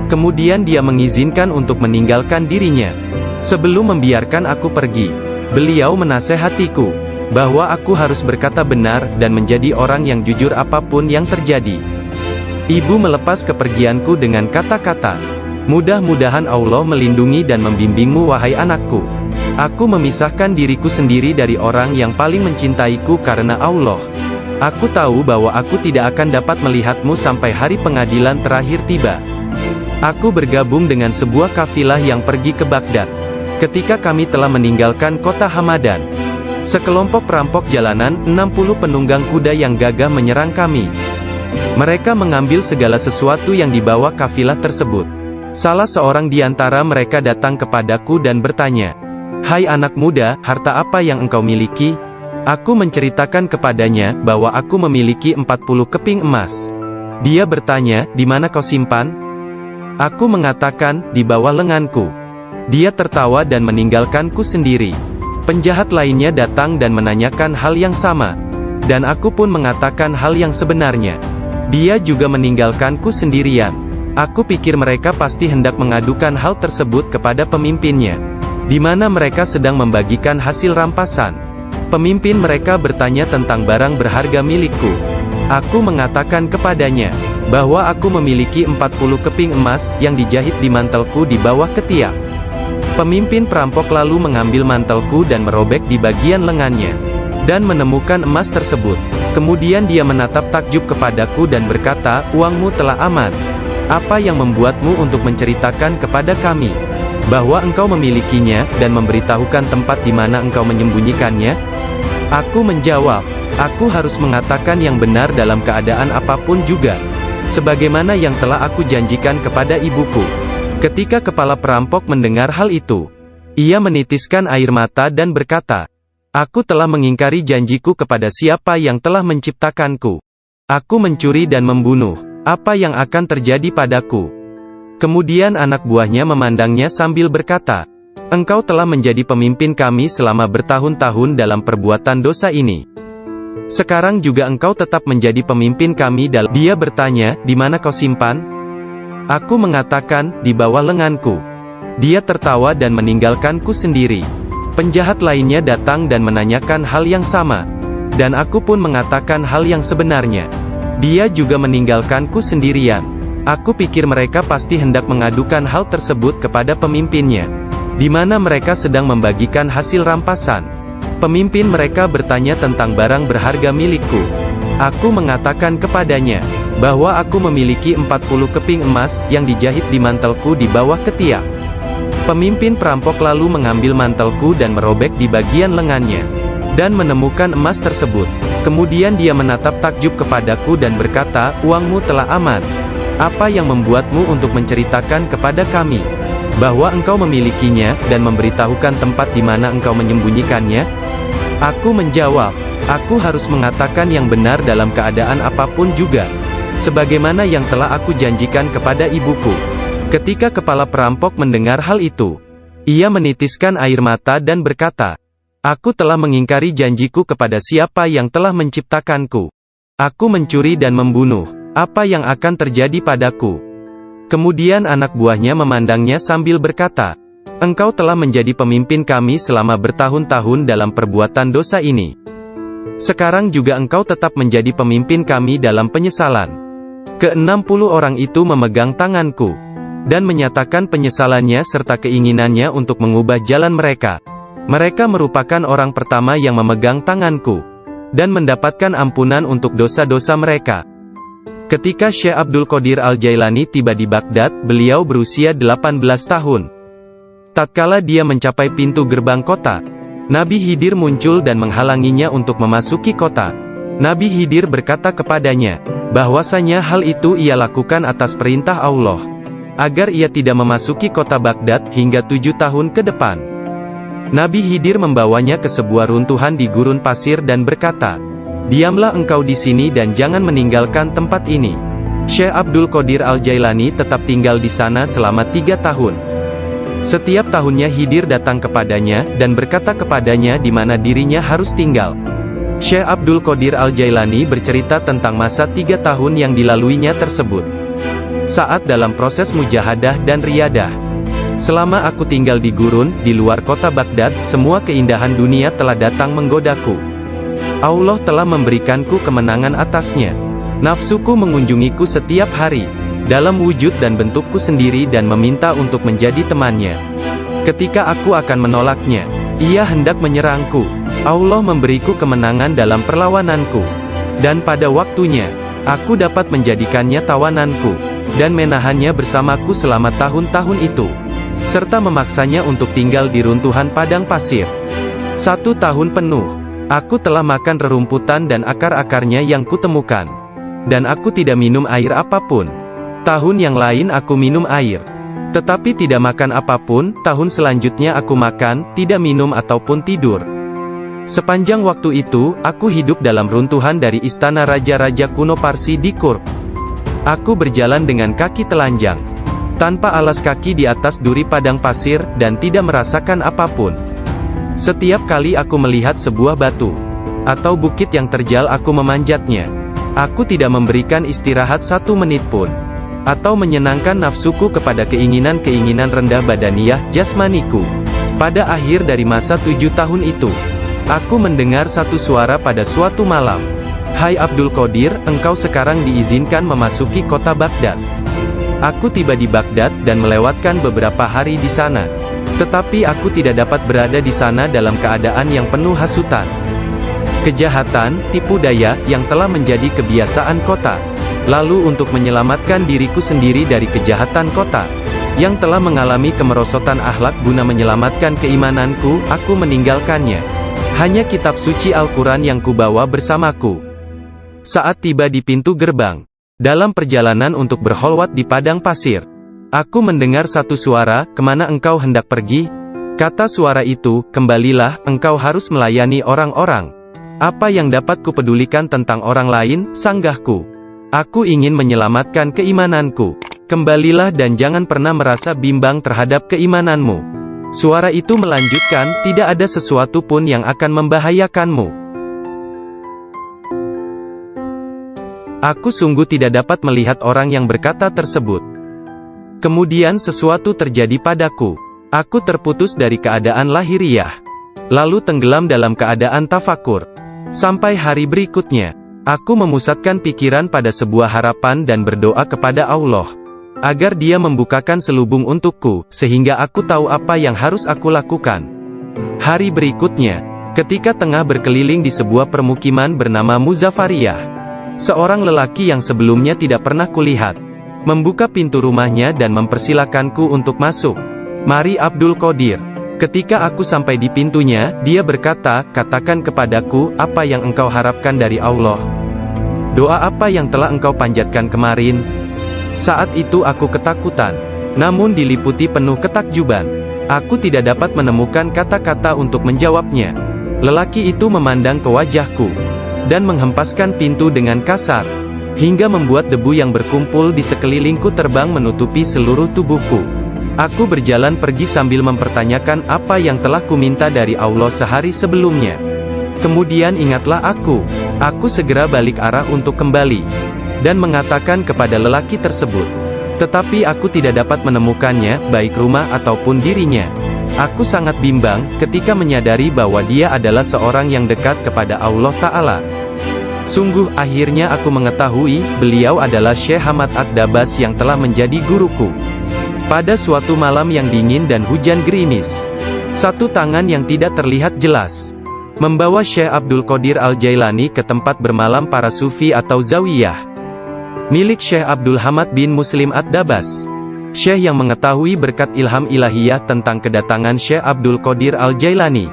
Kemudian dia mengizinkan untuk meninggalkan dirinya. Sebelum membiarkan aku pergi, beliau menasehatiku, bahwa aku harus berkata benar, dan menjadi orang yang jujur apapun yang terjadi. Ibu melepas kepergianku dengan kata-kata, mudah-mudahan Allah melindungi dan membimbingmu wahai anakku. Aku memisahkan diriku sendiri dari orang yang paling mencintaiku karena Allah. Aku tahu bahwa aku tidak akan dapat melihatmu sampai hari pengadilan terakhir tiba. Aku bergabung dengan sebuah kafilah yang pergi ke Baghdad. Ketika kami telah meninggalkan kota Hamadan, sekelompok perampok jalanan, 60 penunggang kuda yang gagah menyerang kami. Mereka mengambil segala sesuatu yang dibawa kafilah tersebut. Salah seorang di antara mereka datang kepadaku dan bertanya, "Hai anak muda, harta apa yang engkau miliki?" Aku menceritakan kepadanya, bahwa aku memiliki 40 keping emas. Dia bertanya, "Di mana kau simpan?" Aku mengatakan, "Di bawah lenganku." Dia tertawa dan meninggalkanku sendiri. Penjahat lainnya datang dan menanyakan hal yang sama. Dan aku pun mengatakan hal yang sebenarnya. Dia juga meninggalkanku sendirian. Aku pikir mereka pasti hendak mengadukan hal tersebut kepada pemimpinnya, di mana mereka sedang membagikan hasil rampasan. Pemimpin mereka bertanya tentang barang berharga milikku. Aku mengatakan kepadanya, bahwa aku memiliki 40 keping emas, yang dijahit di mantelku di bawah ketiak. Pemimpin perampok lalu mengambil mantelku dan merobek di bagian lengannya, dan menemukan emas tersebut. Kemudian dia menatap takjub kepadaku dan berkata, "Uangmu telah aman. Apa yang membuatmu untuk menceritakan kepada kami bahwa engkau memilikinya, dan memberitahukan tempat di mana engkau menyembunyikannya?" Aku menjawab, "Aku harus mengatakan yang benar dalam keadaan apapun juga, sebagaimana yang telah aku janjikan kepada ibuku." Ketika kepala perampok mendengar hal itu, ia menitiskan air mata dan berkata, "Aku telah mengingkari janjiku kepada siapa yang telah menciptakanku. Aku mencuri dan membunuh. Apa yang akan terjadi padaku?" Kemudian anak buahnya memandangnya sambil berkata, "Engkau telah menjadi pemimpin kami selama bertahun-tahun dalam perbuatan dosa ini. Sekarang juga engkau tetap menjadi pemimpin kami dalam..." Dia bertanya, "Di mana kau simpan?" Aku mengatakan, "Di bawah lenganku." Dia tertawa dan meninggalkanku sendiri. Penjahat lainnya datang dan menanyakan hal yang sama, dan aku pun mengatakan hal yang sebenarnya. Dia juga meninggalkanku sendirian. Aku pikir mereka pasti hendak mengadukan hal tersebut kepada pemimpinnya, di mana mereka sedang membagikan hasil rampasan. Pemimpin mereka bertanya tentang barang berharga milikku. Aku mengatakan kepadanya, bahwa aku memiliki 40 keping emas, yang dijahit di mantelku di bawah ketiak. Pemimpin perampok lalu mengambil mantelku dan merobek di bagian lengannya, dan menemukan emas tersebut. Kemudian dia menatap takjub kepadaku dan berkata, "Uangmu telah aman. Apa yang membuatmu untuk menceritakan kepada kami bahwa engkau memilikinya, dan memberitahukan tempat di mana engkau menyembunyikannya?" Aku menjawab, "Aku harus mengatakan yang benar dalam keadaan apapun juga, sebagaimana yang telah aku janjikan kepada ibuku." Ketika kepala perampok mendengar hal itu, ia menitiskan air mata dan berkata, "Aku telah mengingkari janjiku kepada siapa yang telah menciptakanku. Aku mencuri dan membunuh. Apa yang akan terjadi padaku?" Kemudian anak buahnya memandangnya sambil berkata, "Engkau telah menjadi pemimpin kami selama bertahun-tahun dalam perbuatan dosa ini. Sekarang juga engkau tetap menjadi pemimpin kami dalam penyesalan." Ke-60 orang itu memegang tanganku. dan menyatakan penyesalannya serta keinginannya untuk mengubah jalan mereka. Mereka merupakan orang pertama yang memegang tanganku, dan mendapatkan ampunan untuk dosa-dosa mereka. Ketika Syekh Abdul Qadir Al-Jailani tiba di Baghdad, beliau berusia 18 tahun. Tatkala dia mencapai pintu gerbang kota, Nabi Khidir muncul dan menghalanginya untuk memasuki kota. Nabi Khidir berkata kepadanya, bahwasanya hal itu ia lakukan atas perintah Allah, agar ia tidak memasuki kota Baghdad hingga 7 tahun ke depan. Nabi Khidir membawanya ke sebuah runtuhan di gurun pasir dan berkata, "Diamlah engkau di sini dan jangan meninggalkan tempat ini." Syekh Abdul Qadir Al-Jailani tetap tinggal di sana selama 3 tahun. Setiap tahunnya Khidir datang kepadanya, dan berkata kepadanya di mana dirinya harus tinggal. Syekh Abdul Qadir Al-Jailani bercerita tentang masa 3 tahun yang dilaluinya tersebut. Saat dalam proses mujahadah dan riyadah. Selama aku tinggal di gurun, di luar kota Baghdad, semua keindahan dunia telah datang menggodaku. Allah telah memberikanku kemenangan atasnya. Nafsuku mengunjungiku setiap hari, dalam wujud dan bentukku sendiri dan meminta untuk menjadi temannya. Ketika aku akan menolaknya, ia hendak menyerangku. Allah memberiku kemenangan dalam perlawananku. Dan pada waktunya, aku dapat menjadikannya tawananku, dan menahannya bersamaku selama tahun-tahun itu, serta memaksanya untuk tinggal di runtuhan padang pasir. 1 tahun penuh, aku telah makan rerumputan dan akar-akarnya yang kutemukan. Dan aku tidak minum air apapun. Tahun yang lain aku minum air, tetapi tidak makan apapun. Tahun selanjutnya aku makan, tidak minum ataupun tidur. Sepanjang waktu itu, aku hidup dalam runtuhan dari istana raja-raja kuno Parsi di Kurd. Aku berjalan dengan kaki telanjang, tanpa alas kaki di atas duri padang pasir, dan tidak merasakan apapun. Setiap kali aku melihat sebuah batu atau bukit yang terjal, aku memanjatnya. Aku tidak memberikan istirahat 1 menit pun, atau menyenangkan nafsuku kepada keinginan-keinginan rendah badaniah jasmaniku. Pada akhir dari masa 7 tahun itu, aku mendengar satu suara pada suatu malam. "Hai Abdul Qadir, engkau sekarang diizinkan memasuki kota Baghdad." Aku tiba di Baghdad dan melewatkan beberapa hari di sana. Tetapi aku tidak dapat berada di sana dalam keadaan yang penuh hasutan, kejahatan, tipu daya, yang telah menjadi kebiasaan kota. Lalu untuk menyelamatkan diriku sendiri dari kejahatan kota, yang telah mengalami kemerosotan akhlak, guna menyelamatkan keimananku, aku meninggalkannya. Hanya kitab suci Al-Quran yang kubawa bersamaku. Saat tiba di pintu gerbang, dalam perjalanan untuk berkholwat di padang pasir, aku mendengar satu suara, "Kemana engkau hendak pergi?" Kata suara itu, "Kembalilah, engkau harus melayani orang-orang. Apa yang dapat kupedulikan tentang orang lain?" Sanggahku. "Aku ingin menyelamatkan keimananku. Kembalilah dan jangan pernah merasa bimbang terhadap keimananmu." Suara itu melanjutkan, "Tidak ada sesuatu pun yang akan membahayakanmu." Aku sungguh tidak dapat melihat orang yang berkata tersebut. Kemudian sesuatu terjadi padaku. Aku terputus dari keadaan lahiriah, lalu tenggelam dalam keadaan tafakur. Sampai hari berikutnya, aku memusatkan pikiran pada sebuah harapan dan berdoa kepada Allah, agar Dia membukakan selubung untukku, sehingga aku tahu apa yang harus aku lakukan. Hari berikutnya, ketika tengah berkeliling di sebuah permukiman bernama Muzaffariyah, seorang lelaki yang sebelumnya tidak pernah kulihat, membuka pintu rumahnya dan mempersilakanku untuk masuk. "Mari Abdul Qadir." Ketika aku sampai di pintunya, dia berkata, "Katakan kepadaku, apa yang engkau harapkan dari Allah? Doa apa yang telah engkau panjatkan kemarin?" Saat itu aku ketakutan, namun diliputi penuh ketakjuban. Aku tidak dapat menemukan kata-kata untuk menjawabnya. Lelaki itu memandang ke wajahku, dan menghempaskan pintu dengan kasar, hingga membuat debu yang berkumpul di sekelilingku terbang menutupi seluruh tubuhku. Aku berjalan pergi sambil mempertanyakan apa yang telah kuminta dari Allah sehari sebelumnya. Kemudian ingatlah aku. Aku segera balik arah untuk kembali, dan mengatakan kepada lelaki tersebut. Tetapi aku tidak dapat menemukannya, baik rumah ataupun dirinya. Aku sangat bimbang, ketika menyadari bahwa dia adalah seorang yang dekat kepada Allah Ta'ala. Sungguh, akhirnya aku mengetahui, beliau adalah Syekh Hamad Ad-Dabas yang telah menjadi guruku. Pada suatu malam yang dingin dan hujan gerimis, satu tangan yang tidak terlihat jelas membawa Syekh Abdul Qadir Al-Jailani ke tempat bermalam para sufi atau zawiyah milik Syekh Abdul Hamad bin Muslim Ad-Dabas. Syekh yang mengetahui berkat ilham ilahiyah tentang kedatangan Syekh Abdul Qadir Al-Jailani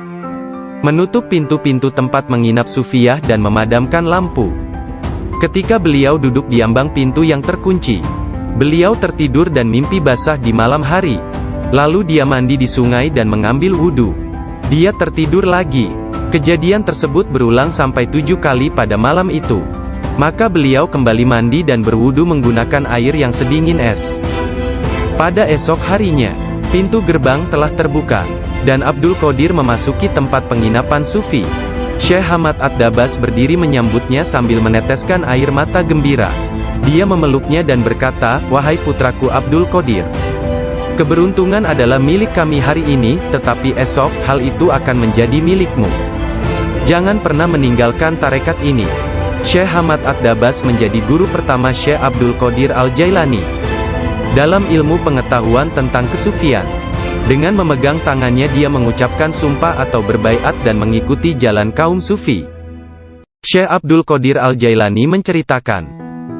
menutup pintu-pintu tempat menginap sufiyah dan memadamkan lampu. Ketika beliau duduk di ambang pintu yang terkunci, beliau tertidur dan mimpi basah di malam hari. Lalu dia mandi di sungai dan mengambil wudhu. Dia tertidur lagi. Kejadian tersebut berulang sampai 7 kali pada malam itu. Maka beliau kembali mandi dan berwudhu menggunakan air yang sedingin es. Pada esok harinya, pintu gerbang telah terbuka, dan Abdul Qadir memasuki tempat penginapan sufi. Syekh Hamad Ad-Dabas berdiri menyambutnya sambil meneteskan air mata gembira. Dia memeluknya dan berkata, "Wahai putraku Abdul Qadir, keberuntungan adalah milik kami hari ini, tetapi esok, hal itu akan menjadi milikmu. Jangan pernah meninggalkan tarekat ini." Syekh Hamad Ad-Dabas menjadi guru pertama Syekh Abdul Qadir Al-Jailani dalam ilmu pengetahuan tentang kesufian. Dengan memegang tangannya dia mengucapkan sumpah atau berbaiat dan mengikuti jalan kaum sufi. Syekh Abdul Qadir Al-Jailani menceritakan,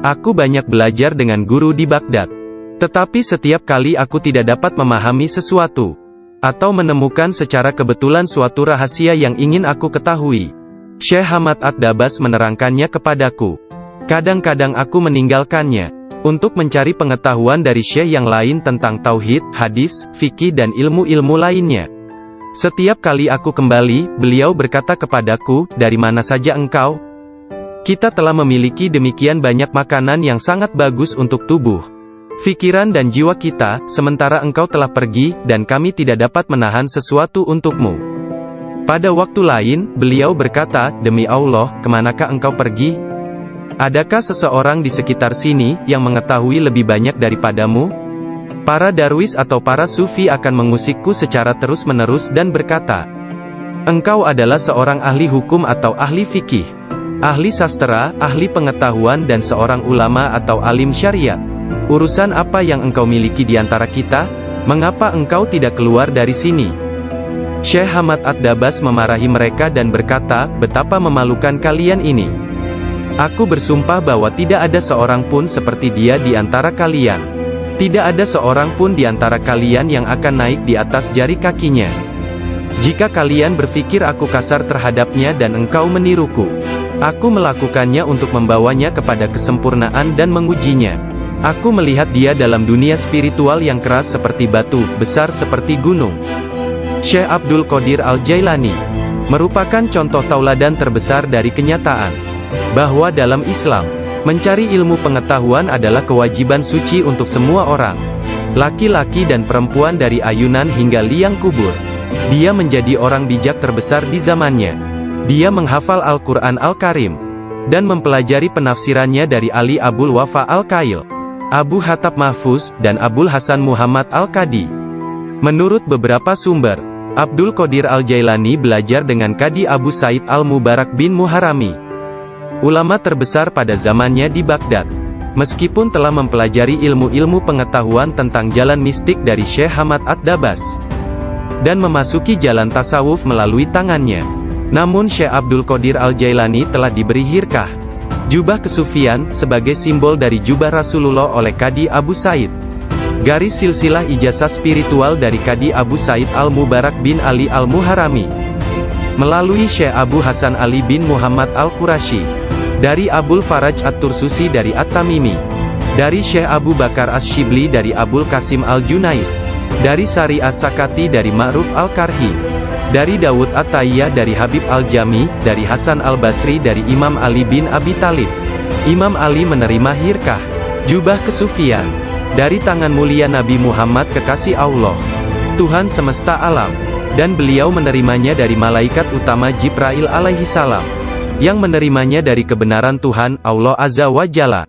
"Aku banyak belajar dengan guru di Baghdad. Tetapi setiap kali aku tidak dapat memahami sesuatu, atau menemukan secara kebetulan suatu rahasia yang ingin aku ketahui, Syekh Hamad Ad-Dabas menerangkannya kepadaku. Kadang-kadang aku meninggalkannya, untuk mencari pengetahuan dari syekh yang lain tentang tauhid, hadis, fikih dan ilmu-ilmu lainnya. Setiap kali aku kembali, beliau berkata kepadaku, 'Dari mana saja engkau?' Kita telah memiliki demikian banyak makanan yang sangat bagus untuk tubuh, pikiran dan jiwa kita, sementara engkau telah pergi, dan kami tidak dapat menahan sesuatu untukmu." Pada waktu lain, beliau berkata, "Demi Allah, kemanakah engkau pergi? Adakah seseorang di sekitar sini, yang mengetahui lebih banyak daripadamu?" Para darwis atau para sufi akan mengusikku secara terus-menerus dan berkata, "Engkau adalah seorang ahli hukum atau ahli fikih, ahli sastra, ahli pengetahuan dan seorang ulama atau alim syariat. Urusan apa yang engkau miliki di antara kita? Mengapa engkau tidak keluar dari sini?" Syekh Hamad Ad-Dabas memarahi mereka dan berkata, "Betapa memalukan kalian ini. Aku bersumpah bahwa tidak ada seorang pun seperti dia di antara kalian. Tidak ada seorang pun di antara kalian yang akan naik di atas jari kakinya. Jika kalian berpikir aku kasar terhadapnya dan engkau meniruku, aku melakukannya untuk membawanya kepada kesempurnaan dan mengujinya. Aku melihat dia dalam dunia spiritual yang keras seperti batu, besar seperti gunung." Syekh Abdul Qadir Al-Jailani merupakan contoh tauladan terbesar dari kenyataan bahwa dalam Islam, mencari ilmu pengetahuan adalah kewajiban suci untuk semua orang, laki-laki dan perempuan dari ayunan hingga liang kubur. Dia menjadi orang bijak terbesar di zamannya. Dia menghafal Al-Quran Al-Karim, dan mempelajari penafsirannya dari Ali Abul Wafa Al-Kail, Abu Hatab Mahfuz, dan Abul Hasan Muhammad Al-Qadi. Menurut beberapa sumber, Abdul Qadir Al-Jailani belajar dengan Qadi Abu Said Al-Mubarak bin Muharrami, ulama terbesar pada zamannya di Baghdad. Meskipun telah mempelajari ilmu-ilmu pengetahuan tentang jalan mistik dari Syekh Hamad Ad-Dabas, dan memasuki jalan tasawuf melalui tangannya, namun Syekh Abdul Qadir Al-Jailani telah diberi hirkah, jubah kesufian, sebagai simbol dari jubah Rasulullah oleh Qadi Abu Said. Garis silsilah ijazah spiritual dari Qadi Abu Said Al-Mubarak bin Ali Al-Muharrami, melalui Syekh Abu Hasan Ali bin Muhammad Al-Qurashi, dari Abul Faraj At-Tursusi dari At-Tamimi, dari Syekh Abu Bakar As-Shibli dari Abul Qasim Al-Junaid, dari Sari As-Sakati dari Ma'ruf Al-Karhi, dari Dawud At-Tayyah dari Habib Al-Jami, dari Hasan Al-Basri dari Imam Ali bin Abi Talib. Imam Ali menerima hirkah, jubah kesufian, dari tangan mulia Nabi Muhammad kekasih Allah, Tuhan semesta alam, dan beliau menerimanya dari malaikat utama Jibril alaihi salam, yang menerimanya dari kebenaran Tuhan, Allah Azza wa Jalla.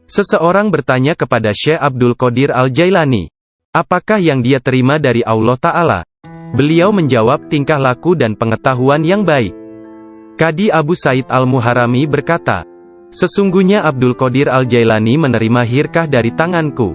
Seseorang bertanya kepada Syekh Abdul Qadir Al-Jailani, apakah yang dia terima dari Allah Ta'ala? Beliau menjawab, tingkah laku dan pengetahuan yang baik. Qadi Abu Said Al-Muharrami berkata, sesungguhnya Abdul Qadir Al-Jailani menerima hirkah dari tanganku.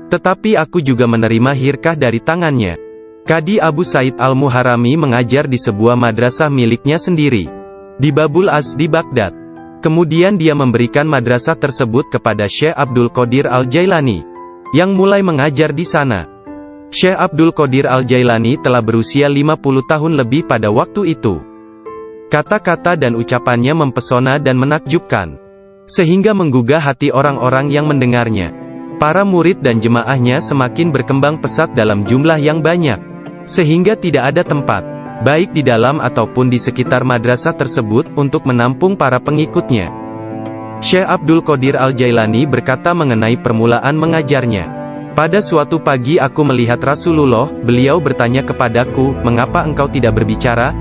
Tetapi aku juga menerima hirkah dari tangannya. Qadi Abu Said Al-Muharrami mengajar di sebuah madrasah miliknya sendiri, di Babul Az di Baghdad. Kemudian dia memberikan madrasah tersebut kepada Syekh Abdul Qadir Al-Jailani, yang mulai mengajar di sana. Syekh Abdul Qadir Al-Jailani telah berusia 50 tahun lebih pada waktu itu. Kata-kata dan ucapannya mempesona dan menakjubkan, sehingga menggugah hati orang-orang yang mendengarnya. Para murid dan jemaahnya semakin berkembang pesat dalam jumlah yang banyak, sehingga tidak ada tempat, baik di dalam ataupun di sekitar madrasah tersebut, untuk menampung para pengikutnya. Syekh Abdul Qadir Al-Jailani berkata mengenai permulaan mengajarnya. Pada suatu pagi aku melihat Rasulullah, beliau bertanya kepadaku, "Mengapa engkau tidak berbicara?"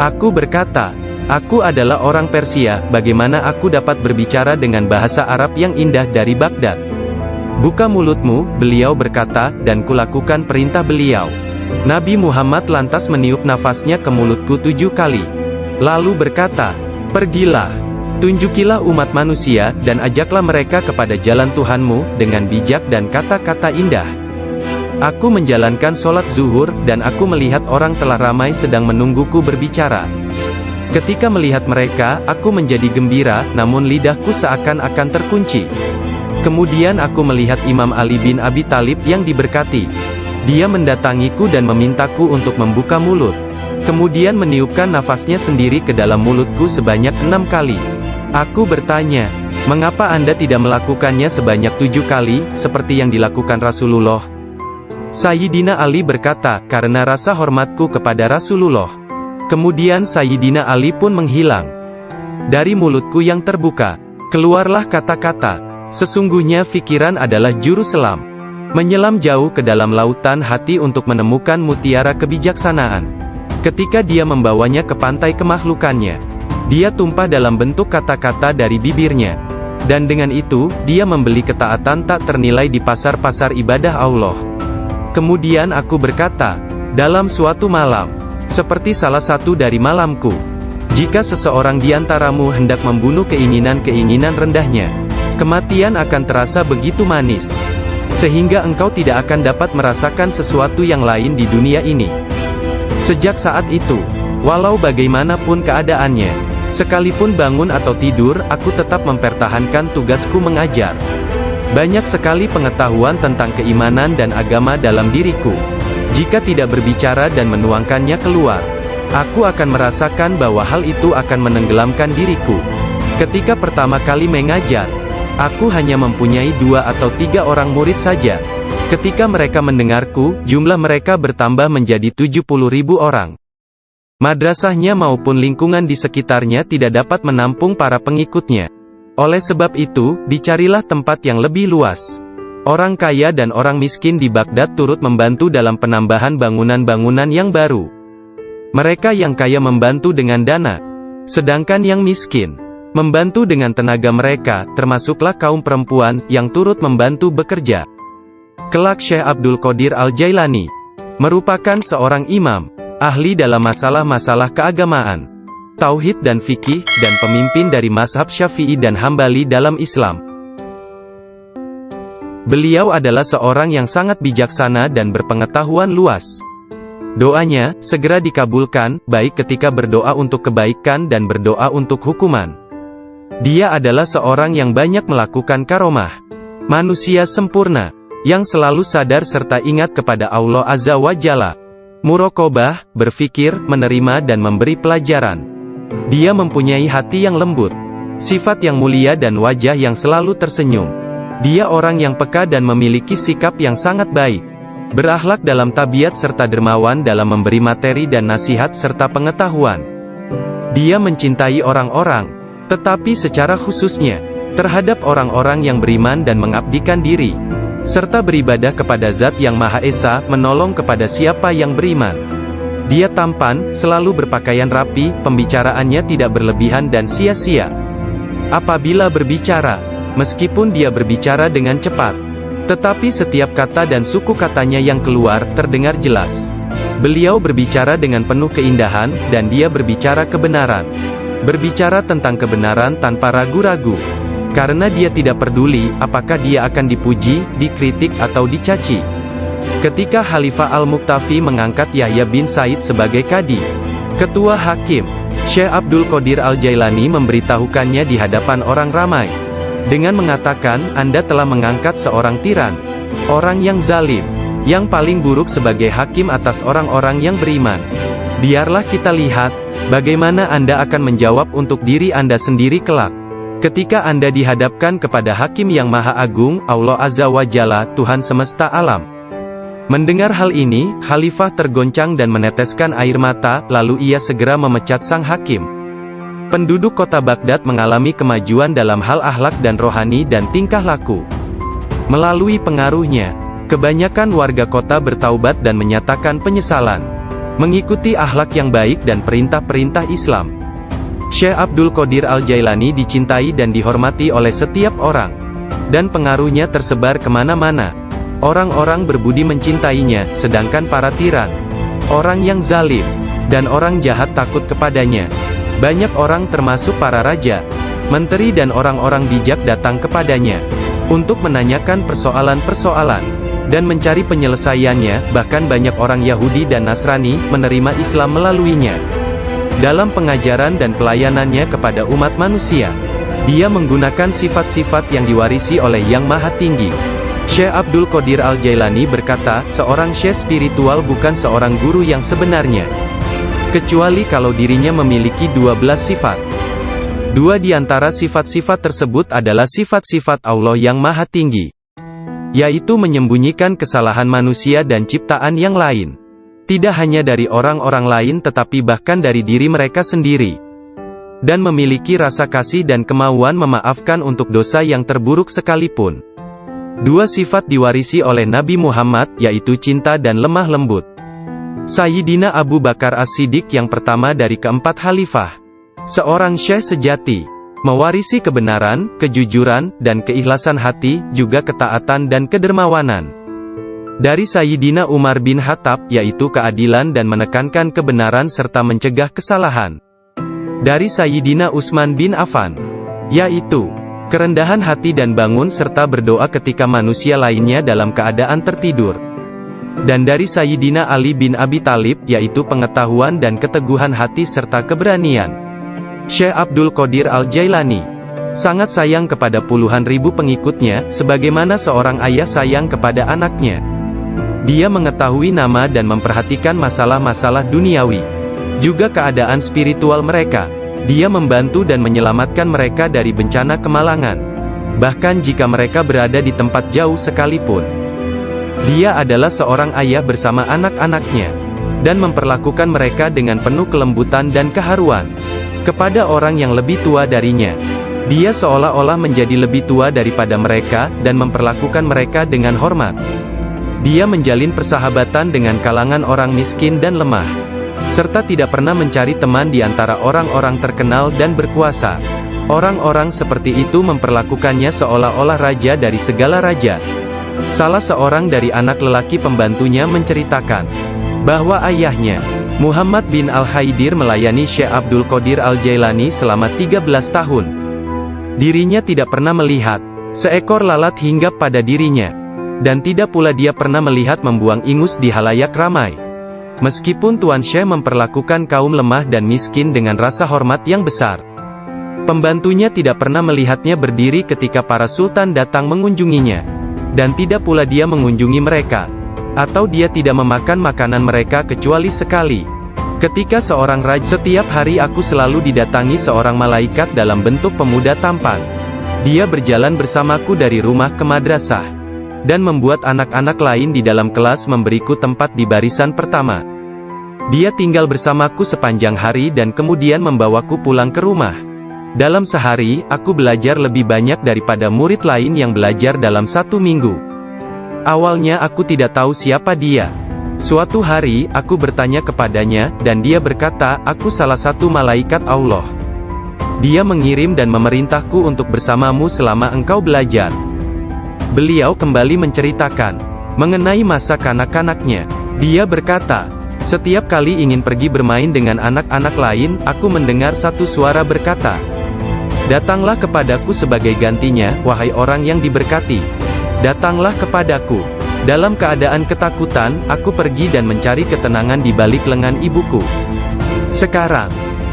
Aku berkata, "Aku adalah orang Persia, bagaimana aku dapat berbicara dengan bahasa Arab yang indah dari Baghdad?" "Buka mulutmu," beliau berkata, dan kulakukan perintah beliau. Nabi Muhammad lantas meniup nafasnya ke mulutku 7 kali. Lalu berkata, "Pergilah, tunjukilah umat manusia, dan ajaklah mereka kepada jalan Tuhanmu, dengan bijak dan kata-kata indah." Aku menjalankan sholat zuhur, dan aku melihat orang telah ramai sedang menungguku berbicara. Ketika melihat mereka, aku menjadi gembira, namun lidahku seakan-akan terkunci. Kemudian aku melihat Imam Ali bin Abi Thalib yang diberkati. Dia mendatangiku dan memintaku untuk membuka mulut. Kemudian meniupkan nafasnya sendiri ke dalam mulutku sebanyak 6 kali. Aku bertanya, "Mengapa Anda tidak melakukannya sebanyak 7 kali, seperti yang dilakukan Rasulullah?" Sayyidina Ali berkata, "Karena rasa hormatku kepada Rasulullah." Kemudian Sayyidina Ali pun menghilang. Dari mulutku yang terbuka, keluarlah kata-kata, "Sesungguhnya fikiran adalah juru selam, menyelam jauh ke dalam lautan hati untuk menemukan mutiara kebijaksanaan. Ketika dia membawanya ke pantai kemakhlukannya, dia tumpah dalam bentuk kata-kata dari bibirnya. Dan dengan itu, dia membeli ketaatan tak ternilai di pasar-pasar ibadah Allah." Kemudian aku berkata, "Dalam suatu malam, seperti salah satu dari malamku, jika seseorang di antaramu hendak membunuh keinginan-keinginan rendahnya, kematian akan terasa begitu manis, sehingga engkau tidak akan dapat merasakan sesuatu yang lain di dunia ini. Sejak saat itu, walau bagaimanapun keadaannya, sekalipun bangun atau tidur, aku tetap mempertahankan tugasku mengajar. Banyak sekali pengetahuan tentang keimanan dan agama dalam diriku. Jika tidak berbicara dan menuangkannya keluar, aku akan merasakan bahwa hal itu akan menenggelamkan diriku. Ketika pertama kali mengajar, aku hanya mempunyai 2 atau 3 orang murid saja. Ketika mereka mendengarku, jumlah mereka bertambah menjadi 70.000 orang. Madrasahnya maupun lingkungan di sekitarnya tidak dapat menampung para pengikutnya. Oleh sebab itu, dicarilah tempat yang lebih luas. Orang kaya dan orang miskin di Baghdad turut membantu dalam penambahan bangunan-bangunan yang baru. Mereka yang kaya membantu dengan dana, sedangkan yang miskin membantu dengan tenaga mereka, termasuklah kaum perempuan, yang turut membantu bekerja. Kelak Syekh Abdul Qadir Al-Jailani merupakan seorang imam, ahli dalam masalah-masalah keagamaan, tauhid dan fikih, dan pemimpin dari mazhab Syafi'i dan Hambali dalam Islam. Beliau adalah seorang yang sangat bijaksana dan berpengetahuan luas. Doanya segera dikabulkan, baik ketika berdoa untuk kebaikan dan berdoa untuk hukuman. Dia adalah seorang yang banyak melakukan karomah. Manusia sempurna, yang selalu sadar serta ingat kepada Allah Azza wa Jalla. Muraqabah, berfikir, menerima dan memberi pelajaran. Dia mempunyai hati yang lembut, sifat yang mulia dan wajah yang selalu tersenyum. Dia orang yang peka dan memiliki sikap yang sangat baik. Berakhlak dalam tabiat serta dermawan dalam memberi materi dan nasihat serta pengetahuan. Dia mencintai orang-orang, tetapi secara khususnya, terhadap orang-orang yang beriman dan mengabdikan diri, serta beribadah kepada Zat yang Maha Esa, menolong kepada siapa yang beriman. Dia tampan, selalu berpakaian rapi, pembicaraannya tidak berlebihan dan sia-sia. Apabila berbicara, meskipun dia berbicara dengan cepat, tetapi setiap kata dan suku katanya yang keluar, terdengar jelas. Beliau berbicara dengan penuh keindahan, dan dia berbicara kebenaran. Berbicara tentang kebenaran tanpa ragu-ragu. karena dia tidak peduli apakah dia akan dipuji, dikritik atau dicaci. Ketika Khalifah Al-Muqtafi mengangkat Yahya bin Said sebagai kadi, ketua hakim, Syekh Abdul Qadir Al-Jailani memberitahukannya di hadapan orang ramai, dengan mengatakan, Anda telah mengangkat seorang tiran, orang yang zalim, yang paling buruk sebagai hakim atas orang-orang yang beriman. Biarlah kita lihat, bagaimana Anda akan menjawab untuk diri Anda sendiri kelak. Ketika Anda dihadapkan kepada Hakim yang Maha Agung, Allah Azza wa Jalla, Tuhan semesta alam. Mendengar hal ini, Khalifah tergoncang dan meneteskan air mata, lalu ia segera memecat sang hakim. Penduduk kota Baghdad mengalami kemajuan dalam hal akhlak dan rohani dan tingkah laku. Melalui pengaruhnya, kebanyakan warga kota bertaubat dan menyatakan penyesalan, mengikuti akhlak yang baik dan perintah-perintah Islam. Syekh Abdul Qadir Al-Jailani dicintai dan dihormati oleh setiap orang, dan pengaruhnya tersebar kemana-mana. Orang-orang berbudi mencintainya, sedangkan para tiran, orang yang zalim, dan orang jahat takut kepadanya. Banyak orang termasuk para raja, menteri dan orang-orang bijak datang kepadanya, untuk menanyakan persoalan-persoalan, dan mencari penyelesaiannya. Bahkan banyak orang Yahudi dan Nasrani menerima Islam melaluinya. Dalam pengajaran dan pelayanannya kepada umat manusia, dia menggunakan sifat-sifat yang diwarisi oleh Yang Maha Tinggi. Syekh Abdul Qadir Al-Jailani berkata, seorang syekh spiritual bukan seorang guru yang sebenarnya, kecuali kalau dirinya memiliki 12 sifat. Dua di antara sifat-sifat tersebut adalah sifat-sifat Allah yang Maha Tinggi, yaitu menyembunyikan kesalahan manusia dan ciptaan yang lain. Tidak hanya dari orang-orang lain tetapi bahkan dari diri mereka sendiri. Dan memiliki rasa kasih dan kemauan memaafkan untuk dosa yang terburuk sekalipun. Dua sifat diwarisi oleh Nabi Muhammad, yaitu cinta dan lemah lembut. Sayyidina Abu Bakar As-Siddiq yang pertama dari keempat khalifah, seorang syekh sejati, mewarisi kebenaran, kejujuran, dan keikhlasan hati, juga ketaatan dan kedermawanan. Dari Sayyidina Umar bin Khattab, yaitu keadilan dan menekankan kebenaran serta mencegah kesalahan. Dari Sayyidina Utsman bin Affan, yaitu kerendahan hati dan bangun serta berdoa ketika manusia lainnya dalam keadaan tertidur. Dan dari Sayyidina Ali bin Abi Thalib, yaitu pengetahuan dan keteguhan hati serta keberanian. Syekh Abdul Qadir Al-Jailani sangat sayang kepada puluhan ribu pengikutnya, sebagaimana seorang ayah sayang kepada anaknya. Dia mengetahui nama dan memperhatikan masalah-masalah duniawi, juga keadaan spiritual mereka. Dia membantu dan menyelamatkan mereka dari bencana kemalangan, bahkan jika mereka berada di tempat jauh sekalipun. Dia adalah seorang ayah bersama anak-anaknya, dan memperlakukan mereka dengan penuh kelembutan dan keharuan. Kepada orang yang lebih tua darinya, dia seolah-olah menjadi lebih tua daripada mereka, dan memperlakukan mereka dengan hormat. Dia menjalin persahabatan dengan kalangan orang miskin dan lemah, serta tidak pernah mencari teman di antara orang-orang terkenal dan berkuasa. Orang-orang seperti itu memperlakukannya seolah-olah raja dari segala raja. Salah seorang dari anak lelaki pembantunya menceritakan, bahwa ayahnya, Muhammad bin Al-Haidir melayani Syekh Abdul Qadir Al-Jailani selama 13 tahun. Dirinya tidak pernah melihat seekor lalat hinggap pada dirinya, dan tidak pula dia pernah melihat membuang ingus di halayak ramai. Meskipun Tuan Syekh memperlakukan kaum lemah dan miskin dengan rasa hormat yang besar, pembantunya tidak pernah melihatnya berdiri ketika para sultan datang mengunjunginya, dan tidak pula dia mengunjungi mereka, atau dia tidak memakan makanan mereka kecuali sekali. Ketika seorang raja, setiap hari aku selalu didatangi seorang malaikat dalam bentuk pemuda tampan. Dia berjalan bersamaku dari rumah ke madrasah, dan membuat anak-anak lain di dalam kelas memberiku tempat di barisan pertama. Dia tinggal bersamaku sepanjang hari dan kemudian membawaku pulang ke rumah. Dalam sehari, aku belajar lebih banyak daripada murid lain yang belajar dalam 1 minggu. Awalnya aku tidak tahu siapa dia. Suatu hari, aku bertanya kepadanya, dan dia berkata, aku salah satu malaikat Allah. Dia mengirim dan memerintahku untuk bersamamu selama engkau belajar. Beliau kembali menceritakan mengenai masa kanak-kanaknya. Dia berkata, setiap kali ingin pergi bermain dengan anak-anak lain, aku mendengar satu suara berkata, Datanglah kepadaku sebagai gantinya, wahai orang yang diberkati. Datanglah kepadaku. Dalam keadaan ketakutan, aku pergi dan mencari ketenangan di balik lengan ibuku. Sekarang,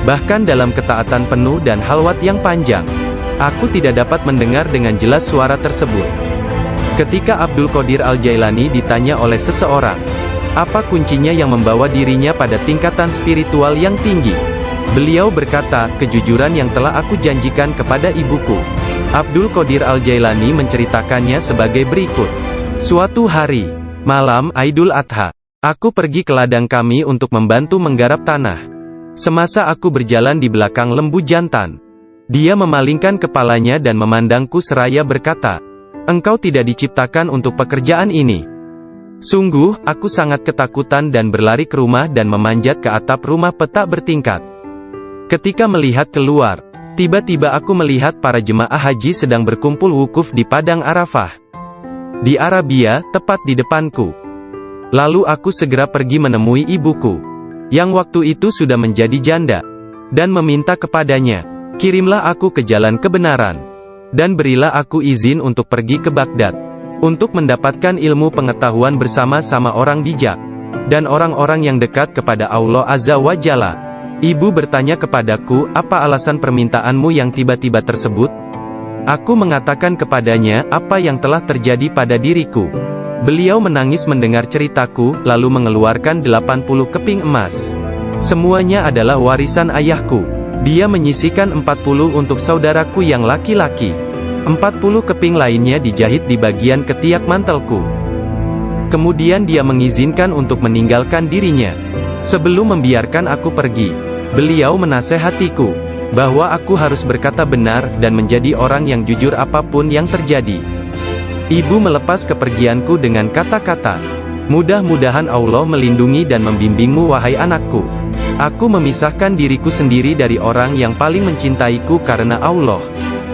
bahkan dalam ketaatan penuh dan halwat yang panjang, aku tidak dapat mendengar dengan jelas suara tersebut. Ketika Abdul Qadir Al-Jailani ditanya oleh seseorang, apa kuncinya yang membawa dirinya pada tingkatan spiritual yang tinggi? Beliau berkata, kejujuran yang telah aku janjikan kepada ibuku. Abdul Qadir Al-Jailani menceritakannya sebagai berikut. Suatu hari, malam Aidul Adha, aku pergi ke ladang kami untuk membantu menggarap tanah. Semasa aku berjalan di belakang lembu jantan, dia memalingkan kepalanya dan memandangku seraya berkata, engkau tidak diciptakan untuk pekerjaan ini. Sungguh, aku sangat ketakutan dan berlari ke rumah dan memanjat ke atap rumah petak bertingkat. Ketika melihat keluar, tiba-tiba aku melihat para jemaah haji sedang berkumpul wukuf di Padang Arafah. Di Arabia, tepat di depanku. Lalu aku segera pergi menemui ibuku, yang waktu itu sudah menjadi janda, dan meminta kepadanya, kirimlah aku ke jalan kebenaran, dan berilah aku izin untuk pergi ke Baghdad, untuk mendapatkan ilmu pengetahuan bersama-sama orang bijak, dan orang-orang yang dekat kepada Allah Azza wa Jalla. Ibu bertanya kepadaku, apa alasan permintaanmu yang tiba-tiba tersebut? Aku mengatakan kepadanya, apa yang telah terjadi pada diriku. Beliau menangis mendengar ceritaku, lalu mengeluarkan 80 keping emas. Semuanya adalah warisan ayahku. Dia menyisihkan 40 untuk saudaraku yang laki-laki. 40 keping lainnya dijahit di bagian ketiak mantelku. Kemudian dia mengizinkan untuk meninggalkan dirinya. Sebelum membiarkan aku pergi, beliau menasehatiku, bahwa aku harus berkata benar, dan menjadi orang yang jujur apapun yang terjadi. Ibu melepas kepergianku dengan kata-kata, mudah-mudahan Allah melindungi dan membimbingmu wahai anakku. Aku memisahkan diriku sendiri dari orang yang paling mencintaiku karena Allah.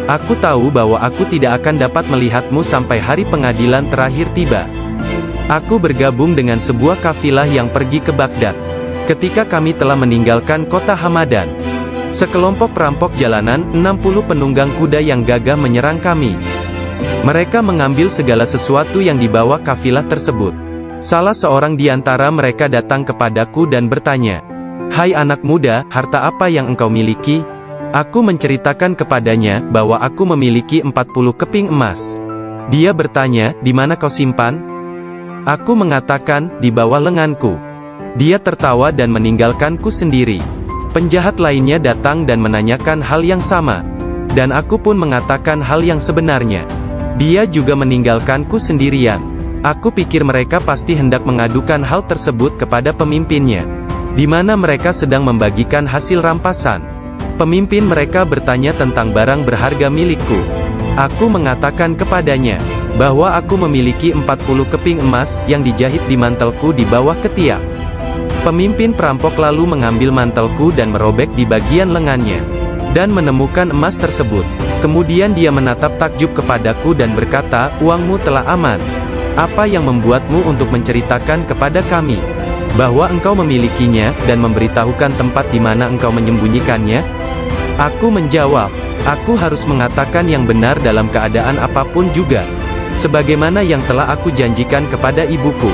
Aku tahu bahwa aku tidak akan dapat melihatmu sampai hari pengadilan terakhir tiba. Aku bergabung dengan sebuah kafilah yang pergi ke Baghdad. Ketika kami telah meninggalkan kota Hamadan, sekelompok perampok jalanan, 60 penunggang kuda yang gagah menyerang kami. Mereka mengambil segala sesuatu yang dibawa kafilah tersebut. Salah seorang di antara mereka datang kepadaku dan bertanya, hai anak muda, harta apa yang engkau miliki? Aku menceritakan kepadanya, bahwa aku memiliki 40 keping emas. Dia bertanya, di mana kau simpan? Aku mengatakan, di bawah lenganku. Dia tertawa dan meninggalkanku sendiri. Penjahat lainnya datang dan menanyakan hal yang sama. Dan aku pun mengatakan hal yang sebenarnya. Dia juga meninggalkanku sendirian. Aku pikir mereka pasti hendak mengadukan hal tersebut kepada pemimpinnya, di mana mereka sedang membagikan hasil rampasan. Pemimpin mereka bertanya tentang barang berharga milikku. Aku mengatakan kepadanya, bahwa aku memiliki 40 keping emas, yang dijahit di mantelku di bawah ketiak. Pemimpin perampok lalu mengambil mantelku dan merobek di bagian lengannya, dan menemukan emas tersebut. Kemudian dia menatap takjub kepadaku dan berkata, uangmu telah aman. Apa yang membuatmu untuk menceritakan kepada kami, bahwa engkau memilikinya, dan memberitahukan tempat di mana engkau menyembunyikannya? Aku menjawab, aku harus mengatakan yang benar dalam keadaan apapun juga, sebagaimana yang telah aku janjikan kepada ibuku.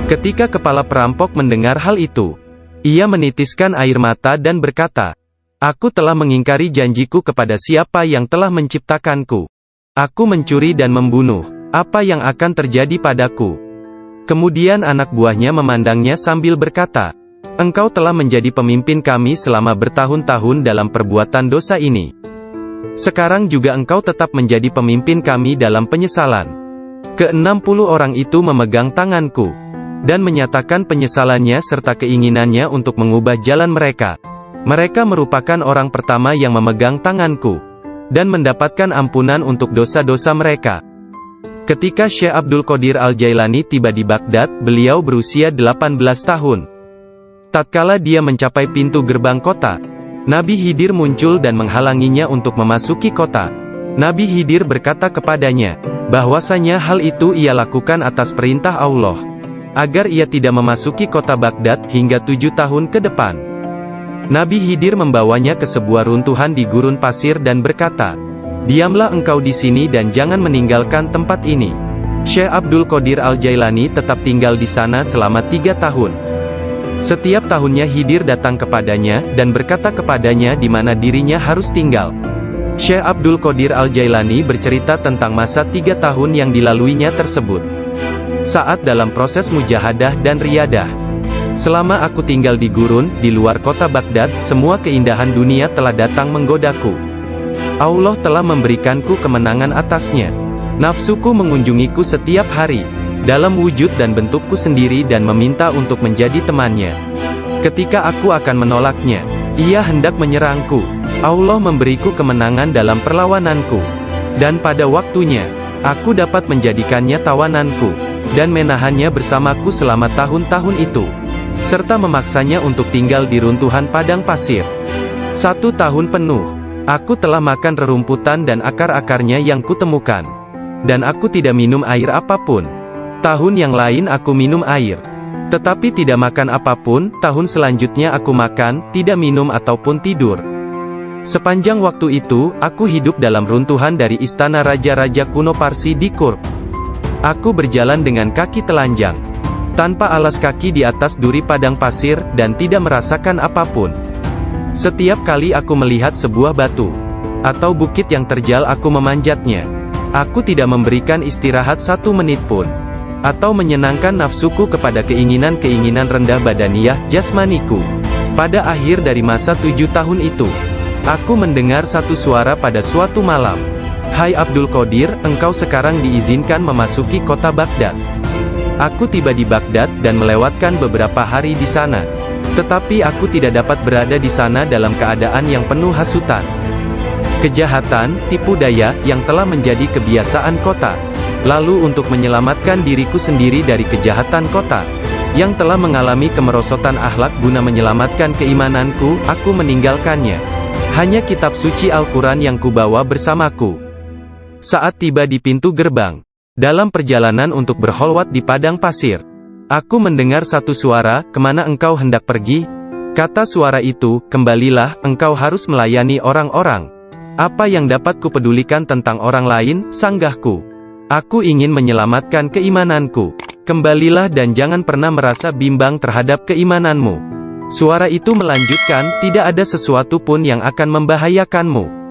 Ketika kepala perampok mendengar hal itu, ia menitiskan air mata dan berkata, aku telah mengingkari janjiku kepada siapa yang telah menciptakanku. Aku mencuri dan membunuh, apa yang akan terjadi padaku? Kemudian anak buahnya memandangnya sambil berkata, engkau telah menjadi pemimpin kami selama bertahun-tahun dalam perbuatan dosa ini. Sekarang juga engkau tetap menjadi pemimpin kami dalam penyesalan. Ke-60 orang itu memegang tanganku, dan menyatakan penyesalannya serta keinginannya untuk mengubah jalan mereka. Mereka merupakan orang pertama yang memegang tanganku, dan mendapatkan ampunan untuk dosa-dosa mereka. Ketika Syekh Abdul Qadir Al-Jailani tiba di Baghdad, beliau berusia 18 tahun. Tatkala dia mencapai pintu gerbang kota, Nabi Khidir muncul dan menghalanginya untuk memasuki kota. Nabi Khidir berkata kepadanya, bahwasanya hal itu ia lakukan atas perintah Allah, agar ia tidak memasuki kota Baghdad hingga 7 tahun ke depan. Nabi Khidir membawanya ke sebuah runtuhan di gurun pasir dan berkata, "Diamlah engkau di sini dan jangan meninggalkan tempat ini." Syekh Abdul Qadir Al-Jailani tetap tinggal di sana selama 3 tahun. Setiap tahunnya Khidir datang kepadanya, dan berkata kepadanya di mana dirinya harus tinggal. Syekh Abdul Qadir Al-Jailani bercerita tentang masa 3 tahun yang dilaluinya tersebut. Saat dalam proses mujahadah dan riyadah. "Selama aku tinggal di gurun, di luar kota Baghdad, semua keindahan dunia telah datang menggodaku. Allah telah memberikanku kemenangan atasnya. Nafsuku mengunjungiku setiap hari, dalam wujud dan bentukku sendiri dan meminta untuk menjadi temannya. Ketika aku akan menolaknya, ia hendak menyerangku. Allah memberiku kemenangan dalam perlawananku. Dan pada waktunya, aku dapat menjadikannya tawananku, dan menahannya bersamaku selama tahun-tahun itu, serta memaksanya untuk tinggal di runtuhan padang pasir. 1 tahun penuh, aku telah makan rerumputan dan akar-akarnya yang kutemukan. Dan aku tidak minum air apapun. Tahun yang lain aku minum air, tetapi tidak makan apapun. Tahun selanjutnya aku makan, tidak minum ataupun tidur. Sepanjang waktu itu, aku hidup dalam runtuhan dari istana raja-raja kuno Parsi di Kurb. Aku berjalan dengan kaki telanjang, tanpa alas kaki di atas duri padang pasir, dan tidak merasakan apapun. Setiap kali aku melihat sebuah batu atau bukit yang terjal, aku memanjatnya. Aku tidak memberikan istirahat 1 menit pun, atau menyenangkan nafsuku kepada keinginan-keinginan rendah badaniah jasmaniku. Pada akhir dari masa 7 tahun itu, aku mendengar satu suara pada suatu malam. "Hai Abdul Qadir, engkau sekarang diizinkan memasuki kota Baghdad." Aku tiba di Baghdad dan melewatkan beberapa hari di sana. Tetapi aku tidak dapat berada di sana dalam keadaan yang penuh hasutan, kejahatan, tipu daya, yang telah menjadi kebiasaan kota. Lalu untuk menyelamatkan diriku sendiri dari kejahatan kota, yang telah mengalami kemerosotan akhlak, guna menyelamatkan keimananku, aku meninggalkannya. Hanya kitab suci Al-Quran yang kubawa bersamaku. Saat tiba di pintu gerbang, dalam perjalanan untuk berkholwat di padang pasir, aku mendengar satu suara, "Kemana engkau hendak pergi?" Kata suara itu, "Kembalilah, engkau harus melayani orang-orang. Apa yang dapat kupedulikan tentang orang lain?" Sanggahku. "Aku ingin menyelamatkan keimananku. Kembalilah dan jangan pernah merasa bimbang terhadap keimananmu." Suara itu melanjutkan, "Tidak ada sesuatu pun yang akan membahayakanmu."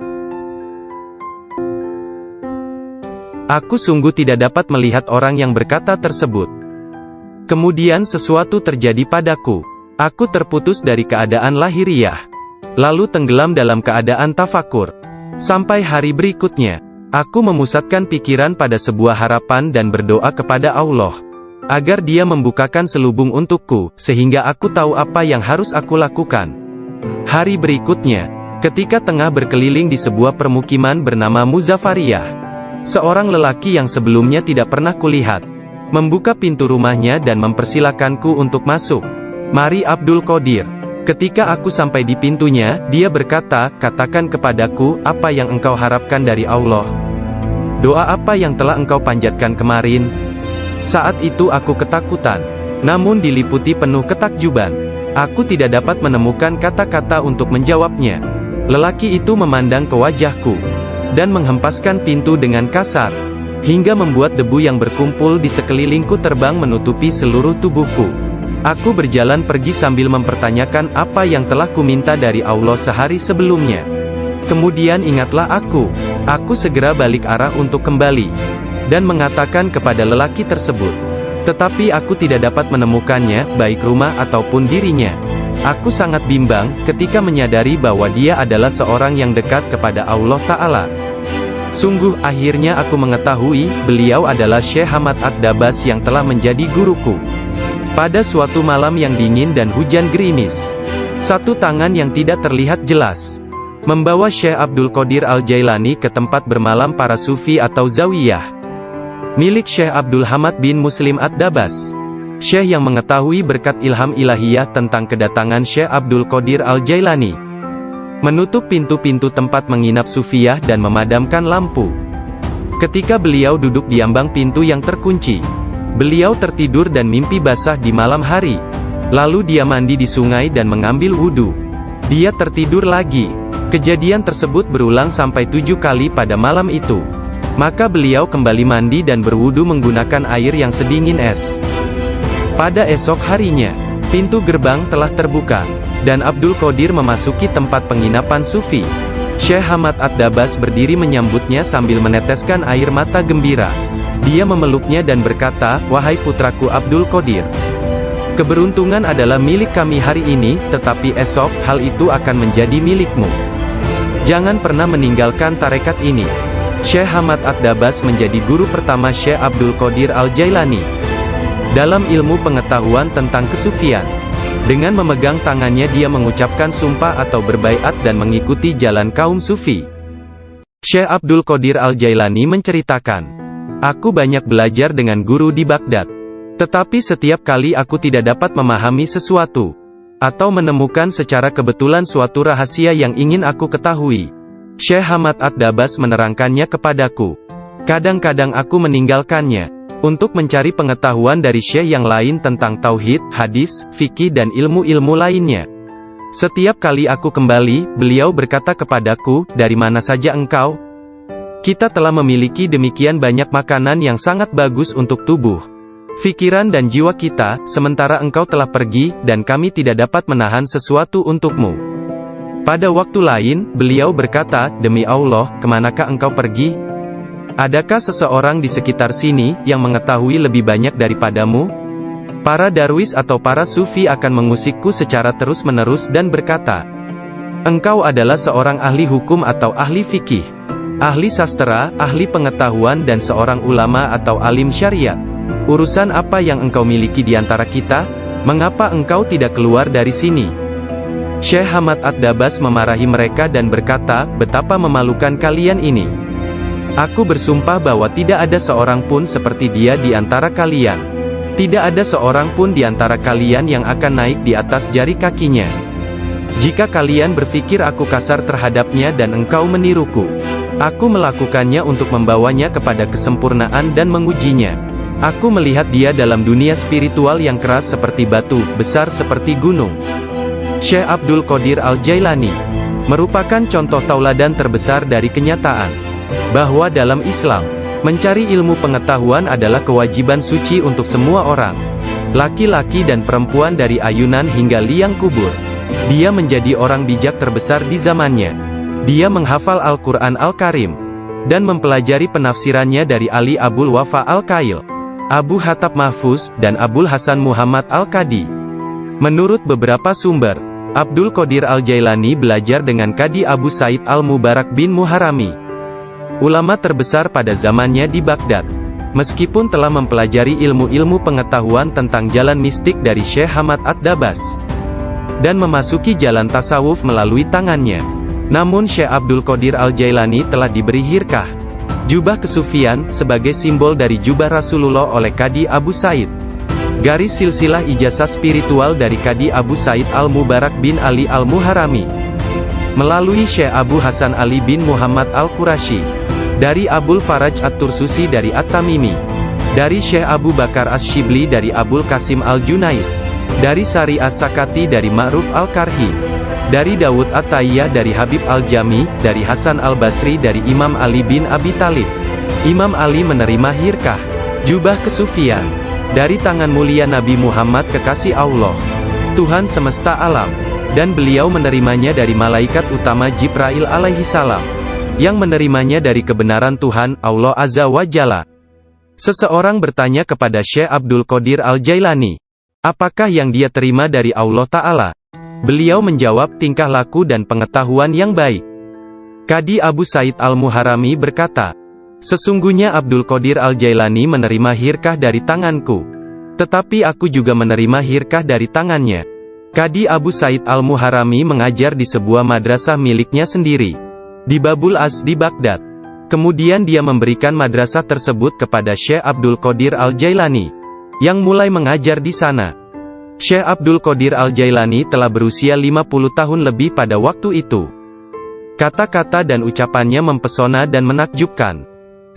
Aku sungguh tidak dapat melihat orang yang berkata tersebut. Kemudian sesuatu terjadi padaku. Aku terputus dari keadaan lahiriah, lalu tenggelam dalam keadaan tafakur. Sampai hari berikutnya, aku memusatkan pikiran pada sebuah harapan dan berdoa kepada Allah, agar Dia membukakan selubung untukku, sehingga aku tahu apa yang harus aku lakukan. Hari berikutnya, ketika tengah berkeliling di sebuah permukiman bernama Muzafariyah, seorang lelaki yang sebelumnya tidak pernah kulihat, membuka pintu rumahnya dan mempersilakanku untuk masuk. "Mari Abdul Qadir." Ketika aku sampai di pintunya, dia berkata, "Katakan kepadaku, apa yang engkau harapkan dari Allah? Doa apa yang telah engkau panjatkan kemarin?" Saat itu aku ketakutan, namun diliputi penuh ketakjuban. Aku tidak dapat menemukan kata-kata untuk menjawabnya. Lelaki itu memandang ke wajahku, dan menghempaskan pintu dengan kasar, hingga membuat debu yang berkumpul di sekelilingku terbang menutupi seluruh tubuhku. Aku berjalan pergi sambil mempertanyakan apa yang telah kuminta dari Allah sehari sebelumnya. Kemudian ingatlah aku. Aku segera balik arah untuk kembali, dan mengatakan kepada lelaki tersebut. Tetapi aku tidak dapat menemukannya, baik rumah ataupun dirinya. Aku sangat bimbang, ketika menyadari bahwa dia adalah seorang yang dekat kepada Allah Ta'ala. Sungguh, akhirnya aku mengetahui, beliau adalah Syekh Hamad Ad-Dabas yang telah menjadi guruku. Pada suatu malam yang dingin dan hujan gerimis, satu tangan yang tidak terlihat jelas membawa Syekh Abdul Qadir Al-Jailani ke tempat bermalam para sufi atau zawiyah, milik Syekh Abdul Hamad bin Muslim Ad-Dabas. Syekh yang mengetahui berkat ilham ilahiyah tentang kedatangan Syekh Abdul Qadir Al-Jailani, menutup pintu-pintu tempat menginap sufiyah dan memadamkan lampu. Ketika beliau duduk di ambang pintu yang terkunci, beliau tertidur dan mimpi basah di malam hari. Lalu dia mandi di sungai dan mengambil wudhu. Dia tertidur lagi. Kejadian tersebut berulang sampai 7 kali pada malam itu. Maka beliau kembali mandi dan berwudu menggunakan air yang sedingin es. Pada esok harinya, pintu gerbang telah terbuka, dan Abdul Qadir memasuki tempat penginapan Sufi. Syekh Hamad At-Dabas berdiri menyambutnya sambil meneteskan air mata gembira. Dia memeluknya dan berkata, "Wahai putraku Abdul Qadir, keberuntungan adalah milik kami hari ini, tetapi esok, hal itu akan menjadi milikmu. Jangan pernah meninggalkan tarekat ini." Syekh Hamad At-Dabas menjadi guru pertama Syekh Abdul Qadir Al-Jailani dalam ilmu pengetahuan tentang kesufian. Dengan memegang tangannya dia mengucapkan sumpah atau berbaiat dan mengikuti jalan kaum Sufi. Syekh Abdul Qadir Al-Jailani menceritakan, "Aku banyak belajar dengan guru di Baghdad. Tetapi setiap kali aku tidak dapat memahami sesuatu, atau menemukan secara kebetulan suatu rahasia yang ingin aku ketahui, Syekh Hamad At-Dabas menerangkannya kepadaku. Kadang-kadang aku meninggalkannya untuk mencari pengetahuan dari syekh yang lain tentang tauhid, hadis, fikih dan ilmu-ilmu lainnya. Setiap kali aku kembali, beliau berkata kepadaku, 'Dari mana saja engkau?' Kita telah memiliki demikian banyak makanan yang sangat bagus untuk tubuh, pikiran dan jiwa kita, sementara engkau telah pergi, dan kami tidak dapat menahan sesuatu untukmu." Pada waktu lain, beliau berkata, "Demi Allah, kemanakah engkau pergi? Adakah seseorang di sekitar sini, yang mengetahui lebih banyak daripadamu?" Para darwis atau para sufi akan mengusikku secara terus-menerus dan berkata, "Engkau adalah seorang ahli hukum atau ahli fikih, ahli sastra, ahli pengetahuan dan seorang ulama atau alim syariat. Urusan apa yang engkau miliki di antara kita? Mengapa engkau tidak keluar dari sini?" Syekh Hamad At-Dabas memarahi mereka dan berkata, "Betapa memalukan kalian ini. Aku bersumpah bahwa tidak ada seorang pun seperti dia di antara kalian. Tidak ada seorang pun di antara kalian yang akan naik di atas jari kakinya. Jika kalian berpikir aku kasar terhadapnya dan engkau meniruku, aku melakukannya untuk membawanya kepada kesempurnaan dan mengujinya. Aku melihat dia dalam dunia spiritual yang keras seperti batu, besar seperti gunung." Syekh Abdul Qadir Al-Jailani merupakan contoh tauladan terbesar dari kenyataan bahwa dalam Islam, mencari ilmu pengetahuan adalah kewajiban suci untuk semua orang, laki-laki dan perempuan dari ayunan hingga liang kubur. Dia menjadi orang bijak terbesar di zamannya. Dia menghafal Al-Quran Al-Karim, dan mempelajari penafsirannya dari Ali Abul Wafa Al-Kail, Abu Hatab Mahfuz, dan Abul Hasan Muhammad Al-Qadi. Menurut beberapa sumber, Abdul Qadir Al-Jailani belajar dengan Qadi Abu Said Al-Mubarak bin Muharrami, ulama terbesar pada zamannya di Baghdad. Meskipun telah mempelajari ilmu-ilmu pengetahuan tentang jalan mistik dari Syekh Hamad At-Dabas, dan memasuki jalan tasawuf melalui tangannya, namun Syekh Abdul Qadir Al-Jailani telah diberi hirkah, jubah kesufian, sebagai simbol dari jubah Rasulullah oleh Qadi Abu Said. Garis silsilah ijazah spiritual dari Qadi Abu Said Al-Mubarak bin Ali Al-Muharrami, melalui Syekh Abu Hasan Ali bin Muhammad Al-Qurashi, dari Abul Faraj At-Tursusi dari At-Tamimi, dari Syekh Abu Bakar Asy-Syibli dari Abul Qasim Al-Junaid, dari Sari As-Sakati dari Ma'ruf Al-Karhi, dari Dawud At-Tayyah dari Habib Al-Jami, dari Hasan Al-Basri dari Imam Ali bin Abi Thalib. Imam Ali menerima hirkah, jubah kesufian, dari tangan mulia Nabi Muhammad kekasih Allah, Tuhan semesta alam, dan beliau menerimanya dari malaikat utama Jibril alaihi salam, yang menerimanya dari kebenaran Tuhan, Allah Azza wa Jalla. Seseorang bertanya kepada Syekh Abdul Qadir Al-Jailani, apakah yang dia terima dari Allah Ta'ala? Beliau menjawab, tingkah laku dan pengetahuan yang baik. Qadi Abu Said Al-Muharrami berkata, sesungguhnya Abdul Qadir Al-Jailani menerima hirkah dari tanganku, tetapi aku juga menerima hirkah dari tangannya. Qadi Abu Said Al-Muharrami mengajar di sebuah madrasah miliknya sendiri, di Babul Az di Baghdad. Kemudian dia memberikan madrasah tersebut kepada Syekh Abdul Qadir Al-Jailani, yang mulai mengajar di sana. Syekh Abdul Qadir Al-Jailani telah berusia 50 tahun lebih pada waktu itu. Kata-kata dan ucapannya mempesona dan menakjubkan,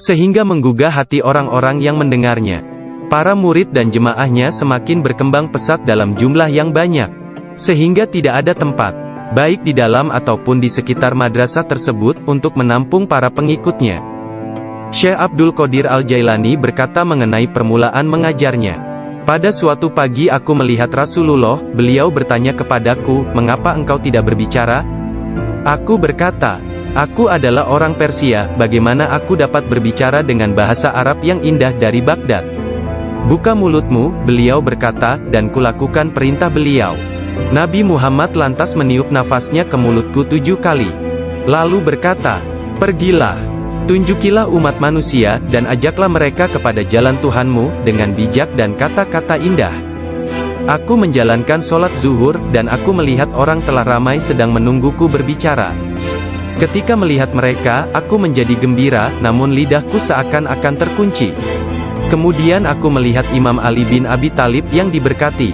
sehingga menggugah hati orang-orang yang mendengarnya. Para murid dan jemaahnya semakin berkembang pesat dalam jumlah yang banyak, sehingga tidak ada tempat baik di dalam ataupun di sekitar madrasah tersebut, untuk menampung para pengikutnya. Syekh Abdul Qadir Al-Jailani berkata mengenai permulaan mengajarnya. Pada suatu pagi aku melihat Rasulullah, beliau bertanya kepadaku, "Mengapa engkau tidak berbicara?" Aku berkata, "Aku adalah orang Persia, bagaimana aku dapat berbicara dengan bahasa Arab yang indah dari Baghdad?" "Buka mulutmu," beliau berkata, dan kulakukan perintah beliau. Nabi Muhammad lantas meniup nafasnya ke mulutku 7 kali. Lalu berkata, "Pergilah, tunjukilah umat manusia, dan ajaklah mereka kepada jalan Tuhanmu, dengan bijak dan kata-kata indah." Aku menjalankan sholat zuhur, dan aku melihat orang telah ramai sedang menungguku berbicara. Ketika melihat mereka, aku menjadi gembira, namun lidahku seakan-akan terkunci. Kemudian aku melihat Imam Ali bin Abi Thalib yang diberkati.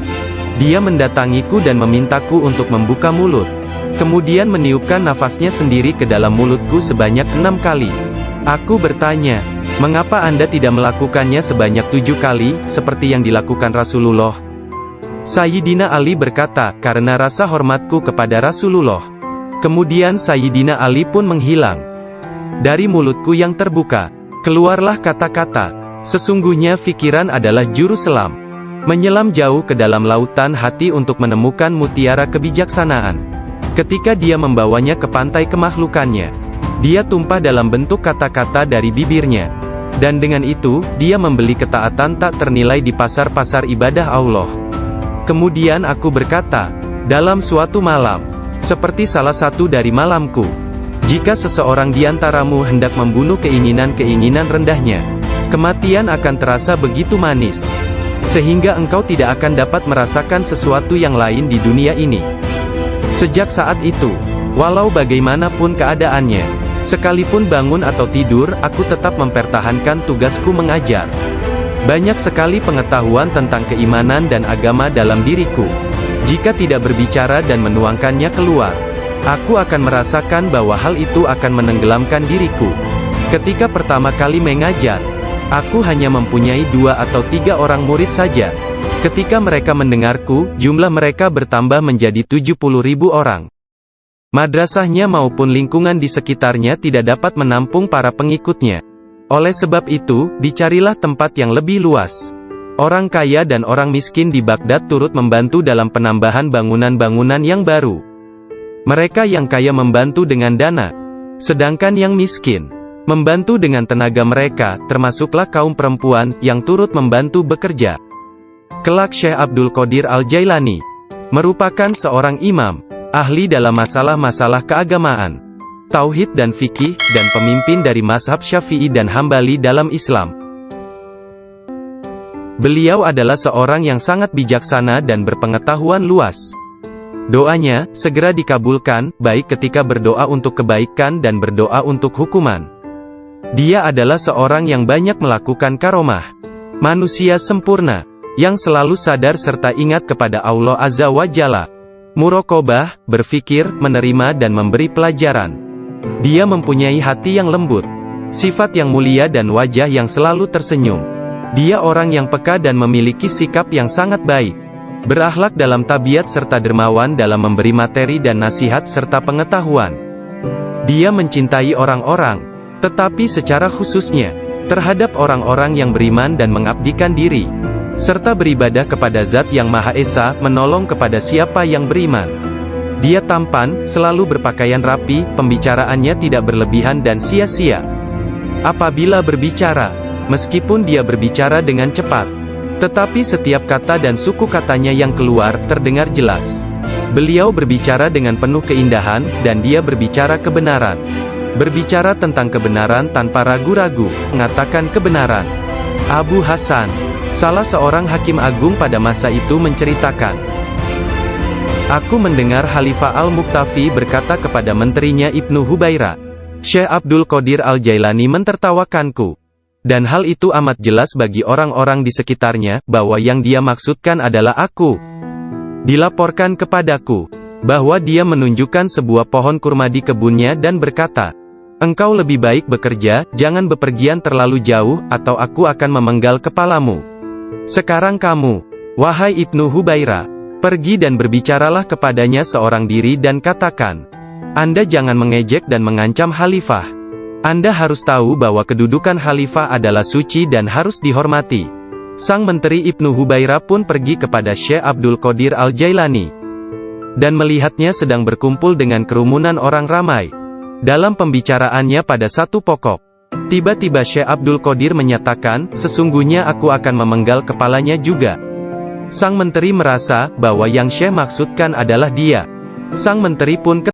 Dia mendatangiku dan memintaku untuk membuka mulut. Kemudian meniupkan nafasnya sendiri ke dalam mulutku sebanyak 6 kali. Aku bertanya, "Mengapa Anda tidak melakukannya sebanyak 7 kali, seperti yang dilakukan Rasulullah?" Sayyidina Ali berkata, "Karena rasa hormatku kepada Rasulullah." Kemudian Sayyidina Ali pun menghilang. Dari mulutku yang terbuka, keluarlah kata-kata, "Sesungguhnya fikiran adalah juru selam. Menyelam jauh ke dalam lautan hati untuk menemukan mutiara kebijaksanaan. Ketika dia membawanya ke pantai kemakhlukannya, dia tumpah dalam bentuk kata-kata dari bibirnya. Dan dengan itu, dia membeli ketaatan tak ternilai di pasar-pasar ibadah Allah." Kemudian aku berkata, "Dalam suatu malam, seperti salah satu dari malamku, jika seseorang di antaramu hendak membunuh keinginan-keinginan rendahnya, kematian akan terasa begitu manis, sehingga engkau tidak akan dapat merasakan sesuatu yang lain di dunia ini. Sejak saat itu, walau bagaimanapun keadaannya, sekalipun bangun atau tidur, aku tetap mempertahankan tugasku mengajar. Banyak sekali pengetahuan tentang keimanan dan agama dalam diriku. Jika tidak berbicara dan menuangkannya keluar, aku akan merasakan bahwa hal itu akan menenggelamkan diriku. Ketika pertama kali mengajar, aku hanya mempunyai 2 atau 3 orang murid saja. Ketika mereka mendengarku, jumlah mereka bertambah menjadi 70.000 orang. Madrasahnya maupun lingkungan di sekitarnya tidak dapat menampung para pengikutnya. Oleh sebab itu, dicarilah tempat yang lebih luas. Orang kaya dan orang miskin di Baghdad turut membantu dalam penambahan bangunan-bangunan yang baru. Mereka yang kaya membantu dengan dana, sedangkan yang miskin membantu dengan tenaga mereka, termasuklah kaum perempuan, yang turut membantu bekerja. Kelak Syekh Abdul Qadir Al-Jailani merupakan seorang imam, ahli dalam masalah-masalah keagamaan, tauhid dan fikih, dan pemimpin dari mazhab Syafi'i dan Hambali dalam Islam. Beliau adalah seorang yang sangat bijaksana dan berpengetahuan luas. Doanya segera dikabulkan, baik ketika berdoa untuk kebaikan dan berdoa untuk hukuman. Dia adalah seorang yang banyak melakukan karomah. Manusia sempurna, yang selalu sadar serta ingat kepada Allah Azza wa Jalla. Muraqabah, berfikir, menerima dan memberi pelajaran. Dia mempunyai hati yang lembut, sifat yang mulia dan wajah yang selalu tersenyum. Dia orang yang peka dan memiliki sikap yang sangat baik. Berakhlak dalam tabiat serta dermawan dalam memberi materi dan nasihat serta pengetahuan. Dia mencintai orang-orang, tetapi secara khususnya, terhadap orang-orang yang beriman dan mengabdikan diri, serta beribadah kepada Zat yang Maha Esa, menolong kepada siapa yang beriman. Dia tampan, selalu berpakaian rapi, pembicaraannya tidak berlebihan dan sia-sia. Apabila berbicara, meskipun dia berbicara dengan cepat, tetapi setiap kata dan suku katanya yang keluar, terdengar jelas. Beliau berbicara dengan penuh keindahan, dan dia berbicara kebenaran. Berbicara tentang kebenaran tanpa ragu-ragu, mengatakan kebenaran. Abu Hasan, salah seorang hakim agung pada masa itu menceritakan, "Aku mendengar Khalifah Al-Muqtafi berkata kepada menterinya Ibnu Hubaira, 'Syekh Abdul Qadir Al-Jailani mentertawakanku.' Dan hal itu amat jelas bagi orang-orang di sekitarnya, bahwa yang dia maksudkan adalah aku. Dilaporkan kepadaku, bahwa dia menunjukkan sebuah pohon kurma di kebunnya dan berkata, 'Engkau lebih baik bekerja, jangan bepergian terlalu jauh, atau aku akan memenggal kepalamu.' Sekarang kamu, wahai Ibnu Hubaira, Pergi dan berbicaralah kepadanya seorang diri dan katakan, Anda jangan mengejek dan mengancam khalifah. Anda harus tahu bahwa kedudukan khalifah adalah suci dan harus dihormati. Sang Menteri Ibnu Hubairah pun pergi kepada Syekh Abdul Qadir Al-Jailani, dan melihatnya sedang berkumpul dengan kerumunan orang ramai. Dalam pembicaraannya pada satu pokok, tiba-tiba Syekh Abdul Qadir menyatakan, sesungguhnya aku akan memenggal kepalanya juga. Sang menteri merasa bahwa yang Syekh maksudkan adalah dia. Sang menteri pun